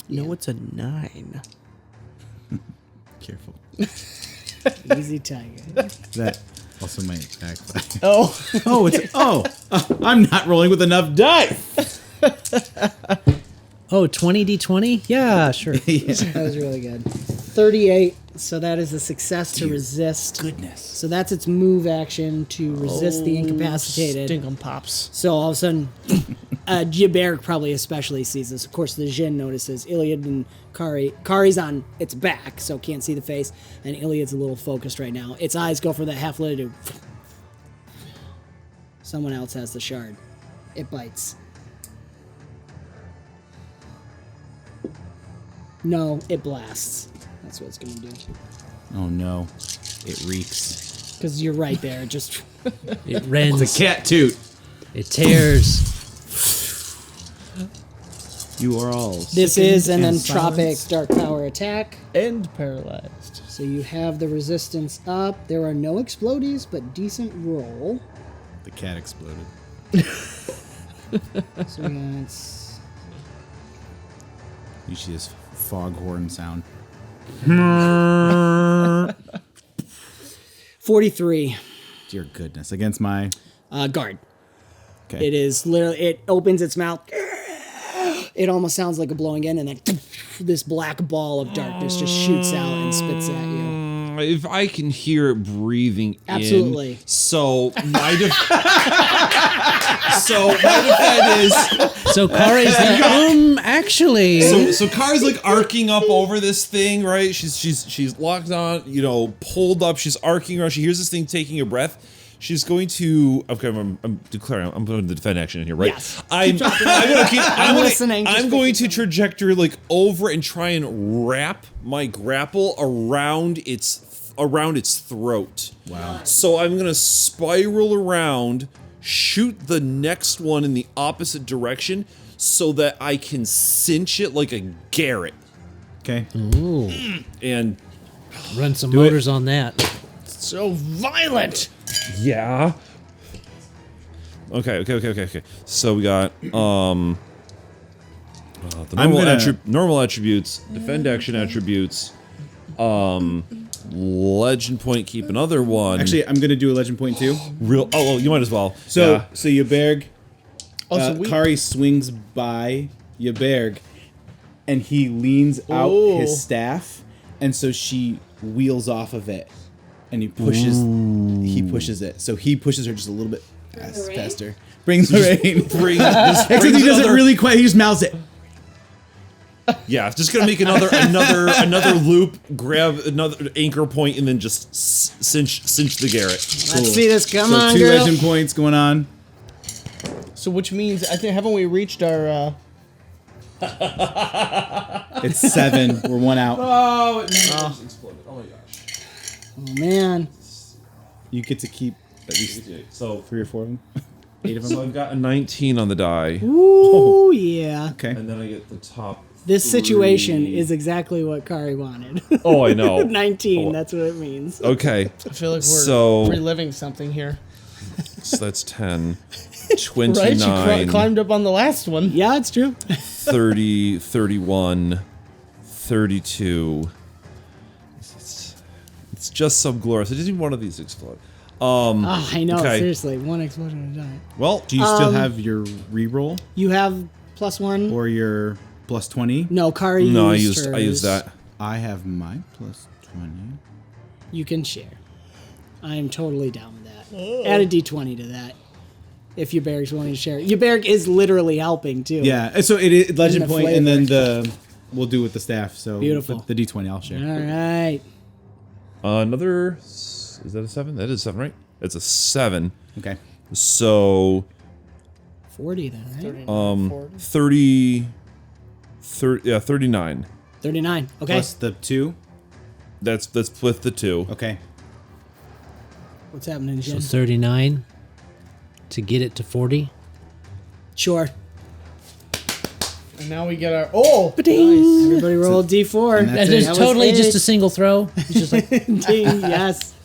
No, it's a 9. Careful. Easy tiger. That also might attack. Oh, I'm not rolling with enough dice. Oh, 20d20? Yeah, sure. That was really good. 38. So that is a success to resist. Goodness. So that's its move action to resist the incapacitated. Stinkum pops. So all of a sudden, 𝒔𝒑𝒅 probably especially sees this. Of course, the Jinn notices Ilyad and Kari. Kari's on its back, so can't see the face, and Ilyad's a little focused right now. Its eyes go for that half-lit to... Someone else has the shard. It bites. No, it blasts. That's what it's going to do. Oh no, it reeks. Because you're right there. It just... It rends. It's a cat toot. It tears. You are all. This is an and entropic silence. dark power attack. And paralyzed. So you have the resistance up. There are no explodies, but decent roll. The cat exploded. So that's... You see this foghorn sound. 43. Dear goodness. Against my... Guard. Okay. It is literally, it opens its mouth. It almost sounds like a blowing in, and then this black ball of darkness just shoots out and spits at you. If I can hear it breathing Absolutely. in. So my defense is... So Kari's like, actually. So Kara's like arcing up over this thing, right? She's locked on, you know, pulled up. She's arcing around. She hears this thing taking a breath. She's going to. Okay, I'm declaring. I'm putting the defend action in here, right? Yes. I'm listening. I'm going to trajectory like over and try and wrap my grapple around its throat. Wow. So I'm gonna spiral around, shoot the next one in the opposite direction, so that I can cinch it like a Garrett. Okay. Ooh. And Run some motors on that. So violent. yeah. Okay. So we got the normal attributes, defend action attributes, legend point, keep another one. Actually, I'm going to do a legend point too. You might as well. So, Yeah. so Ybberg, So Kari swings by Ybberg, and he leans out his staff, and so she wheels off of it, and he pushes it. So he pushes her just a little bit faster. Brings the rain. Except he does it really quick. He just mouths it. Yeah, just gonna make another loop, grab another anchor point, and then just cinch the Garrett. Let's see this. Come on, two girl. legend points going on. So which means I think haven't we reached our? It's 7. We're 1 out. Oh, it just exploded. Oh my gosh. Oh, man. You get to keep at least So 3 or 4 of them. 8 of them. So I've got a 19 on the die, Ooh, yeah. Okay. and then I get the top. This situation 3. is exactly what Kari wanted. Oh, I know. 19, Oh. that's what it means. Okay, I feel like we're So- reliving something here. so that's 10, Right? 29, She climbed up on the last one. Yeah, it's true. 30, 31, 32. It's just some glorious. It didn't even one of these explode. Oh, I know, Okay. seriously. One explosion at a time. Well, Do you still have your reroll You have +1? or your plus 20? No, Kari used no, I hers. used that. I have my plus 20. You can share. I am totally down with that. Add a d20 to that. If Ybberg's willing to share. Ybberg is literally helping, too. Yeah, so it is legend And the point, and then we'll do with the staff. So Beautiful. The d20 I'll share. All right. Another. Is that a 7? That is 7, right? It's a 7. Okay. So 40 then, right? 30, 39. 39. Okay. Plus the 2. That's with the 2. Okay. What's happening, Jen? So 39 to get it to 40. Sure. And now we get our nice. Everybody roll a d4. and that's That is That was totally just it. a single throw. It's just like, Ding, yes.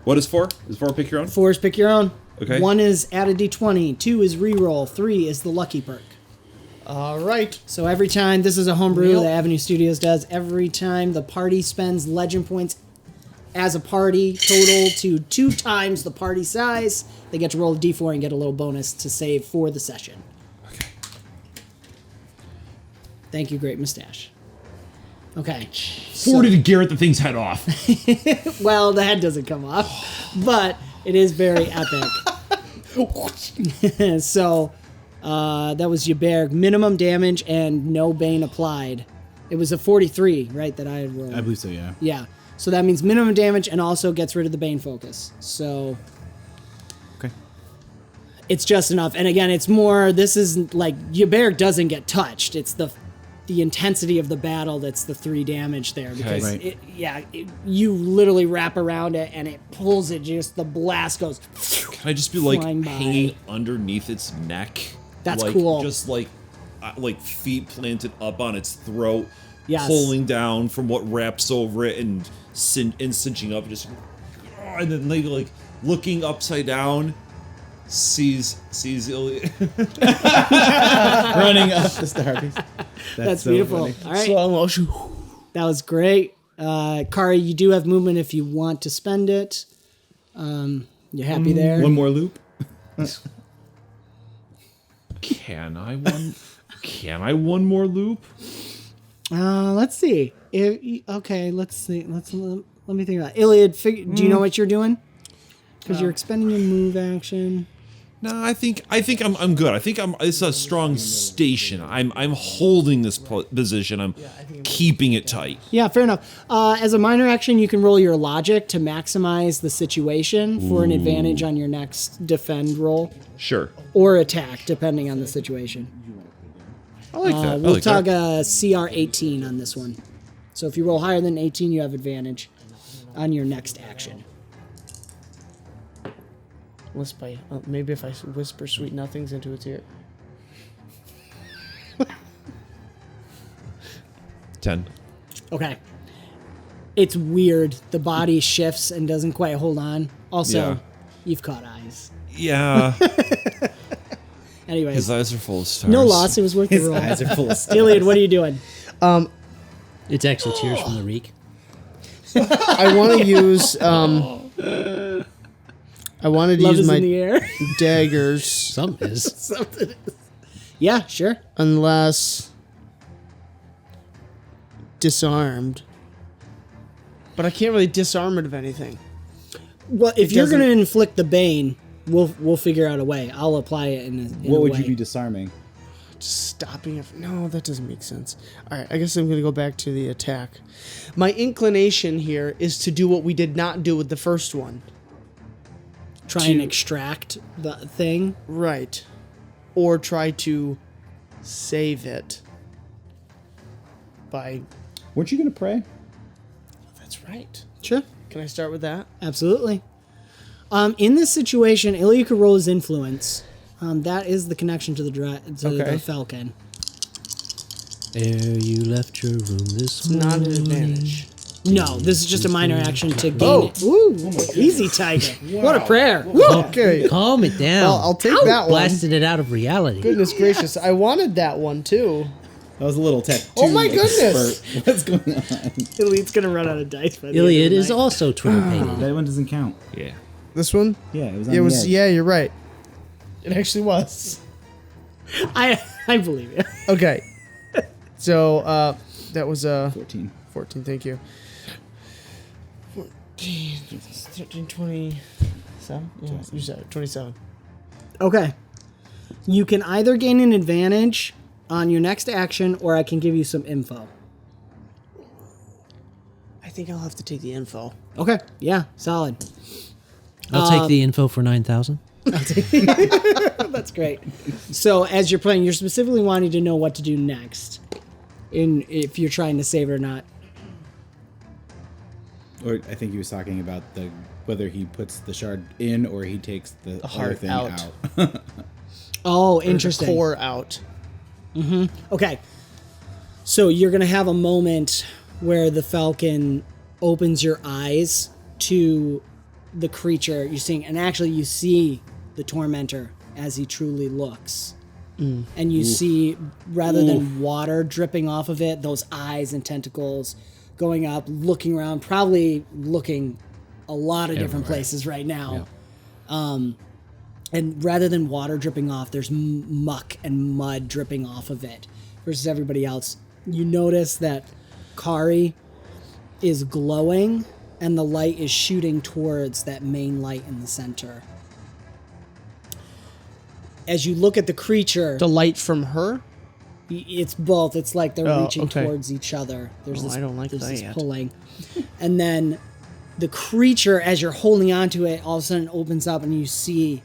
What is 4? Is 4 pick your own? 4 is pick your own. Okay. 1 is add a d20. 2 is reroll. 3 is the lucky perk. All right. So every time, this is a homebrew Real. that Avenue Studios does, every time the party spends legend points as a party total to 2 times the party size, they get to roll a d4 and get a little bonus to save for the session. Okay. Thank you, Great Mustache. Okay. 40 to Garrett the thing's head off. Well, the head doesn't come off, but it is very epic. So, that was Ybberg. Minimum damage and no bane applied. It was a 43, right, that I had rolled. I believe so, yeah. Yeah. So that means minimum damage and also gets rid of the bane focus. So Okay. it's just enough. And again, it's more, this is like, Ybberg doesn't get touched. It's the intensity of the battle that's the 3 damage there. Because, Right. you literally wrap around it and it pulls it, just the blast goes. Can I just be like Flying by. hanging underneath its neck? That's like, cool. Just like feet planted up on its throat, Yes. pulling down from what wraps over it and cinching up, just and then like looking upside down, sees Ilyad. Running up the staircase. That's so beautiful. funny. All right. Slow motion. That was great. Kari, you do have movement if you want to spend it. You happy there? One more loop. Can I one more loop? Let's see. Okay, let's see. Let me think about it. Ilyad, do you know what you're doing? Because you're expending your move action. No, I think I'm good. I think it's a strong station. I'm holding this position. I'm keeping it tight. Yeah, fair enough. As a minor action, you can roll your logic to maximize the situation for an advantage on your next defend roll Sure. or attack, depending on the situation. I like that. We'll I like tug that. a CR 18 on this one. So if you roll higher than 18, you have advantage on your next action. Maybe if I whisper sweet nothings into its ear. 10. Okay. It's weird. The body shifts and doesn't quite hold on. Also, Yeah. you've caught eyes. Yeah. Anyways, His eyes are full of stars. no loss. It was worth the His roll. eyes are full of stuff. Ilyad, what are you doing? It's actually tears from the reek. I want to use. I wanted to Love use is my in the air. daggers Some is. Something is. Yeah, sure. unless disarmed. But I can't really disarm it of anything. Well, if you're doesn't- going to inflict the bane, we'll figure out a way. I'll apply it in a What would way. you be disarming? Stopping it. No, that doesn't make sense. All right, I guess I'm going to go back to the attack. My inclination here is to do what we did not do with the first one. Try and extract the thing. Right. Or try to save it by... Weren't you gonna pray? That's right. Sure. Can I start with that? Absolutely. In this situation, Ilyad could roll his influence. That is the connection to the falcon. Ere you left your room this Not morning. an advantage. No, this is just a minor action to gain it. Ooh, easy, Tiger. What a prayer. Okay. Calm it down. Well, I'll take that one. Blasted it out of reality. Goodness gracious. I wanted that one, too. That was a little tattoo. Oh my goodness! expert. What's going on? Ilyad's going to run out of dice by the end of Ilyad the is night. also Twitter painted. That one doesn't count. Yeah. This one? Yeah, it was on It the was, edge. yeah, you're right. It actually was. I believe you. Okay. So, that was 14. 14, thank you. 14, 13, 27? Yeah, you said it, 27. Okay. You can either gain an advantage on your next action, or I can give you some info. I think I'll have to take the info. Okay. Yeah, solid. I'll take the info for 9,000. That's great. So as you're playing, you're specifically wanting to know what to do next, if you're trying to save it or not. Or I think he was talking about whether he puts the shard in or he takes the other heart thing out. out. Oh, Or the interesting. core out. Okay. So you're going to have a moment where the falcon opens your eyes to the creature you're seeing, and actually you see the tormentor as he truly looks. And you see, rather than water dripping off of it, those eyes and tentacles going up, looking around, probably looking a lot of different places right now. And rather than water dripping off, there's muck and mud dripping off of it versus everybody else. You notice that Kari is glowing and the light is shooting towards that main light in the center. As you look at the creature, The light from her? it's both. It's like they're Oh, reaching okay. towards each other. There's I don't like there's that this yet. pulling. And then the creature, as you're holding on to it, all of a sudden opens up and you see,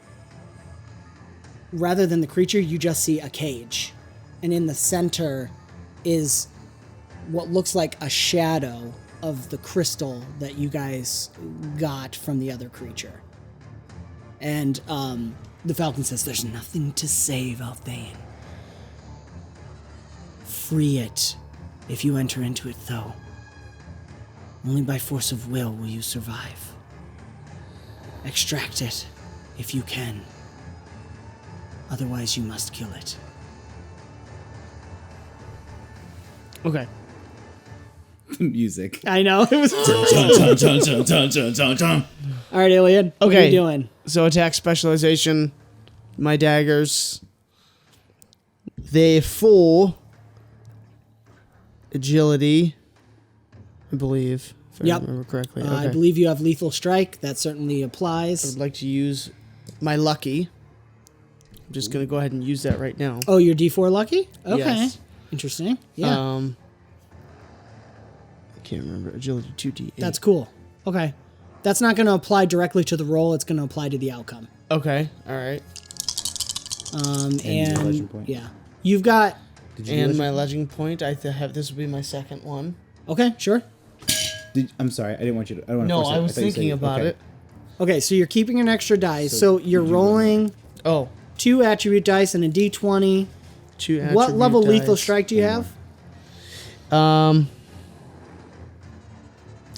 rather than the creature, you just see a cage. And in the center is what looks like a shadow of the crystal that you guys got from the other creature. And the falcon says, "There's nothing to save, Althane. Free it if you enter into it, though. Only by force of will you survive. Extract it if you can. Otherwise, you must kill it." Okay. the music. I know. It was. Dun. All right, Iliad. What are Okay. you doing? So attack specialization, my daggers. They full agility, I believe, if Yep. I remember correctly. I believe you have lethal strike. That certainly I applies. would like to use my lucky. I'm just gonna go ahead and use that right now. Oh, you're D4 lucky? Okay. Yes. Interesting. Yeah. I can't remember. Agility 2d8. That's cool. Okay. That's not going to apply directly to the roll. It's going to apply to the outcome. okay. All right. your legend point. Yeah. You've got. And my legend point. I have this will be my second one. Okay, sure. I'm sorry. I didn't want you to. I don't want to No, force it. I was thought you said thinking it. about Okay. it. Okay, so you're keeping an extra dice. So you're you do rolling Oh, 2 attribute dice and a D20. 2 What attribute level lethal dice. strike do you have?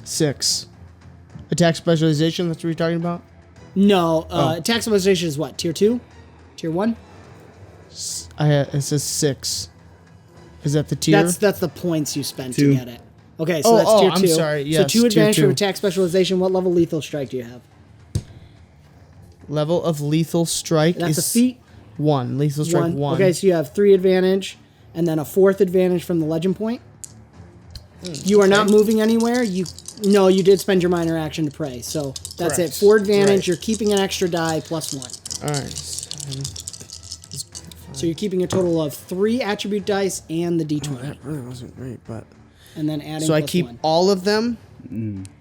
6. Attack specialization. That's what you're talking about. No. Attack specialization is what? Tier 2? Tier 1? It says 6. Is that the tier? That's the points you spent to 2. get it. Okay, so Oh, that's oh, tier I'm 2. sorry. So Yes, 2 tier advantage from 2. attack specialization. What level lethal strike do you have? Level of lethal strike That's a is feat. 1. Lethal strike 1. Okay, so you have 3 advantage, and then a 4th advantage from the legend point. You are not moving anywhere. You did spend your minor action to pray, so that's Correct. it. 4 advantage. Right. You're keeping an extra die plus 1, All right. 7. so you're keeping a total of 3 attribute dice and the d20, That really wasn't great, but and then adding. so I plus keep 1. all of them.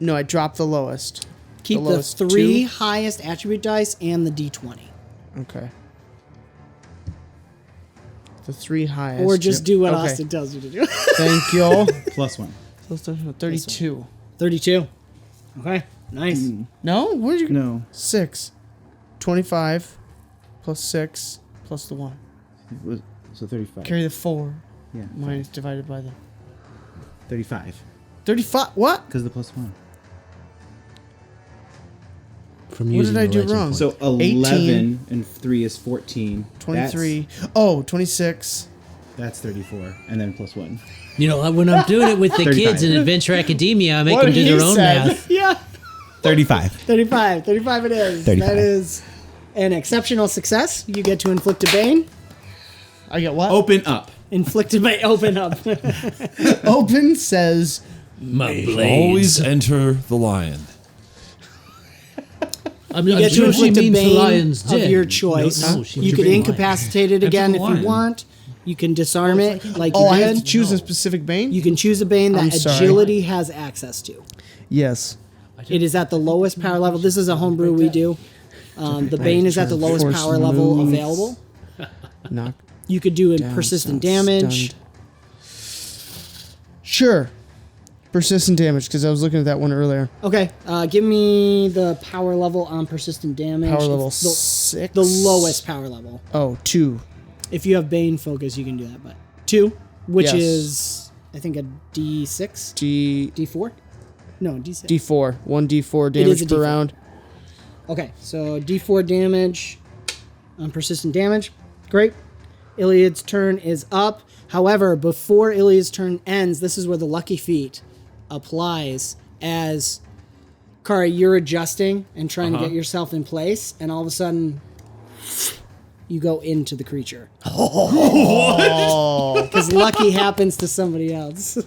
No, I drop the lowest. Keep the lowest 3 2? highest attribute dice and the d20, Okay. The 3 highest. or just do what Okay. Austin tells you to do. Thank you. Plus 1. So 32. 32. Okay, nice. No, where'd you? No. 6. 25 plus 6 plus the 1. So 35. Carry the 4 Yeah. minus divided by the 35. 35. What? Because the plus 1. From What using did I the do legend wrong? point. So 11 and 3 is 14. 23. Oh, 26. That's 34. And then plus 1. You know, when I'm doing it with the 35. kids in Adventure Academia, I make What them do he their own said. math. Yeah, 35. 35. 35 it is. 35. That is an exceptional success. You get to inflict a bane. I get what? Open up. Inflicted by open up. Open says My blades. Always enter the lion. I'm You not get to sure she inflict a means the bane lion's of dead. your choice. No, she You means could the lion. incapacitate it again if the you lion. want. You can disarm it like Oh, you I have to did. choose a specific bane? You can choose a bane that I'm sorry. agility has access to. Yes. It is at the lowest power level. This is a homebrew we do. The bane is at the lowest Force power level moves. available. Knock You could do down, persistent sounds damage. stunned. Sure. Persistent damage, because I was looking at that one earlier. Okay, give me the power level on persistent damage. Power level It's the, 6. the lowest power level. Oh, 2. If you have bane focus, you can do that. But 2, which Yes. is I think a D6, D4. No, D6. D4. 1d4 is damage a per D4. round. Okay, so D4 damage on persistent damage. Great. Iliad's turn is up. However, before Iliad's turn ends, this is where the lucky feat applies as Kari, you're adjusting and trying to get yourself in place, and all of a sudden you go into the creature. Because lucky happens to somebody else.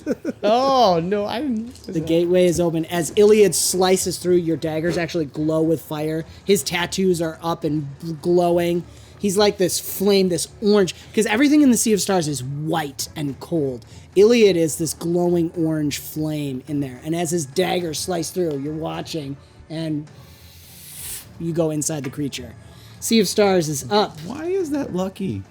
Oh, no, I didn't. The gateway is open. As Iliad slices through, your daggers actually glow with fire. His tattoos are up and glowing. He's like this flame, this orange, because everything in the Sea of Stars is white and cold. Iliad is this glowing orange flame in there. And as his dagger slices through, you're watching, and you go inside the creature. Sea of Stars is up. Why is that lucky?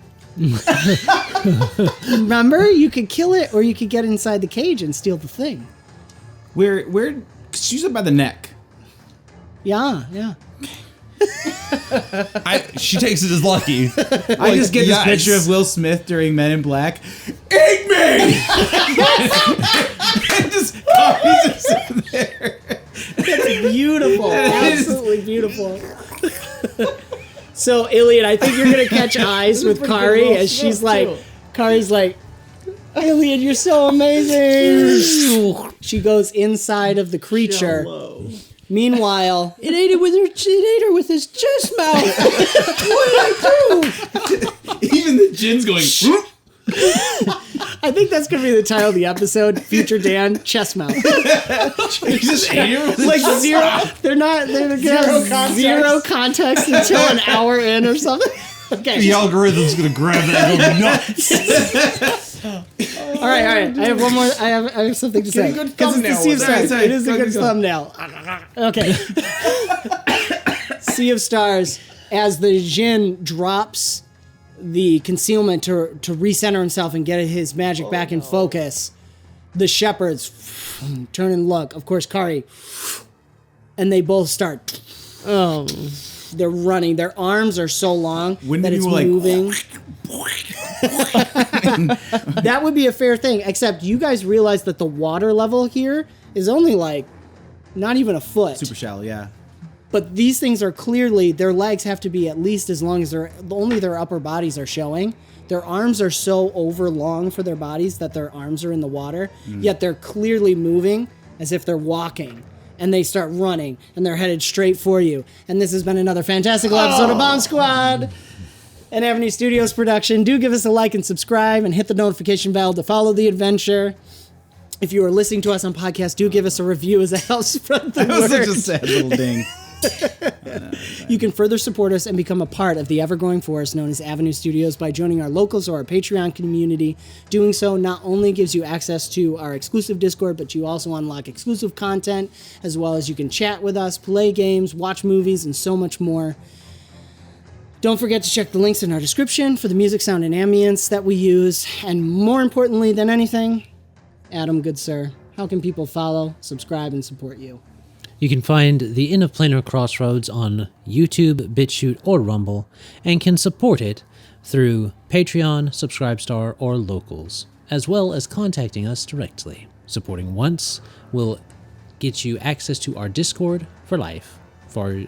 Remember, you could kill it, or you could get inside the cage and steal the thing. Where? She's up by the neck. Yeah, yeah. She takes it as lucky. I just get this yes. picture of Will Smith during Men in Black. Eat me! And just Kari's just sitting there. Beautiful. Absolutely beautiful. So, Iliad, I think you're going to catch eyes with Kari as she's like, Kari's like, Ilyad, you're so amazing. She goes inside of the creature. Meanwhile, It ate her with his chest mouth. Even the gin's going. "Whoop." I think that's going to be the title of the episode. Future Dan, chest mouth. He just ate her with his Like chest zero, mouth. they're going to have zero context until an hour in or something. Okay. The algorithm's gonna grab that and go nuts. All right. I have one more. I have something to say. a good 'Cause it's the thumbnail Sea of with Stars. that. It is a Go, good go. thumbnail. Okay. Sea of Stars. As the Jinn drops the concealment to recenter himself and get his magic back in focus, the shepherds turn and look. Of course, Kari. And they both start. Oh. They're running. Their arms are so long Wouldn't that it it's be like- moving. That would be a fair thing, except you guys realize that the water level here is only like not even a foot. Super shallow, yeah. But these things are clearly, their legs have to be at least as long as only their upper bodies are showing. Their arms are so overlong for their bodies that their arms are in the water, yet they're clearly moving as if they're walking. And they start running, and they're headed straight for you. And this has been another fantastical episode of BombSquad, an Avenue Studios production. Do give us a like and subscribe, and hit the notification bell to follow the adventure. If you are listening to us on podcast, do give us a review as it helps spread the That was word. such a sad little ding. You can further support us and become a part of the ever-growing force known as Avenue Studios by joining our locals or our Patreon community. Doing so not only gives you access to our exclusive Discord, but you also unlock exclusive content, as well as you can chat with us, play games, watch movies, and so much more. Don't forget to check the links in our description for the music, sound, and ambience that we use. And more importantly than anything, Adam, good sir, how can people follow, subscribe, and support you? You can find the Inn of Planar Crossroads on YouTube, BitChute, or Rumble, and can support it through Patreon, Subscribestar, or Locals, as well as contacting us directly. Supporting once will get you access to our Discord for life, for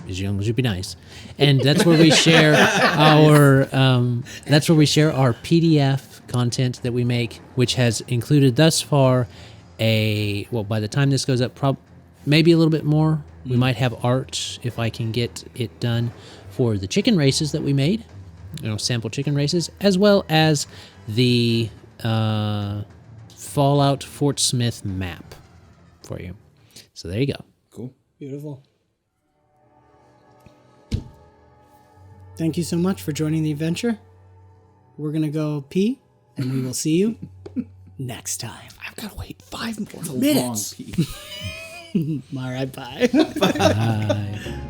as young as you'd be nice, and that's where we share our PDF content that we make, which has included thus far by the time this goes up, maybe a little bit more. We might have art if I can get it done for the chicken races that we made, sample chicken races, as well as the Fallout Fort Smith map for you. So there you go. Cool. Beautiful. Thank you so much for joining the adventure. We're going to go pee, and we will see you next time. I've got to wait 5 more Long minutes. pee. All right, bye. Bye.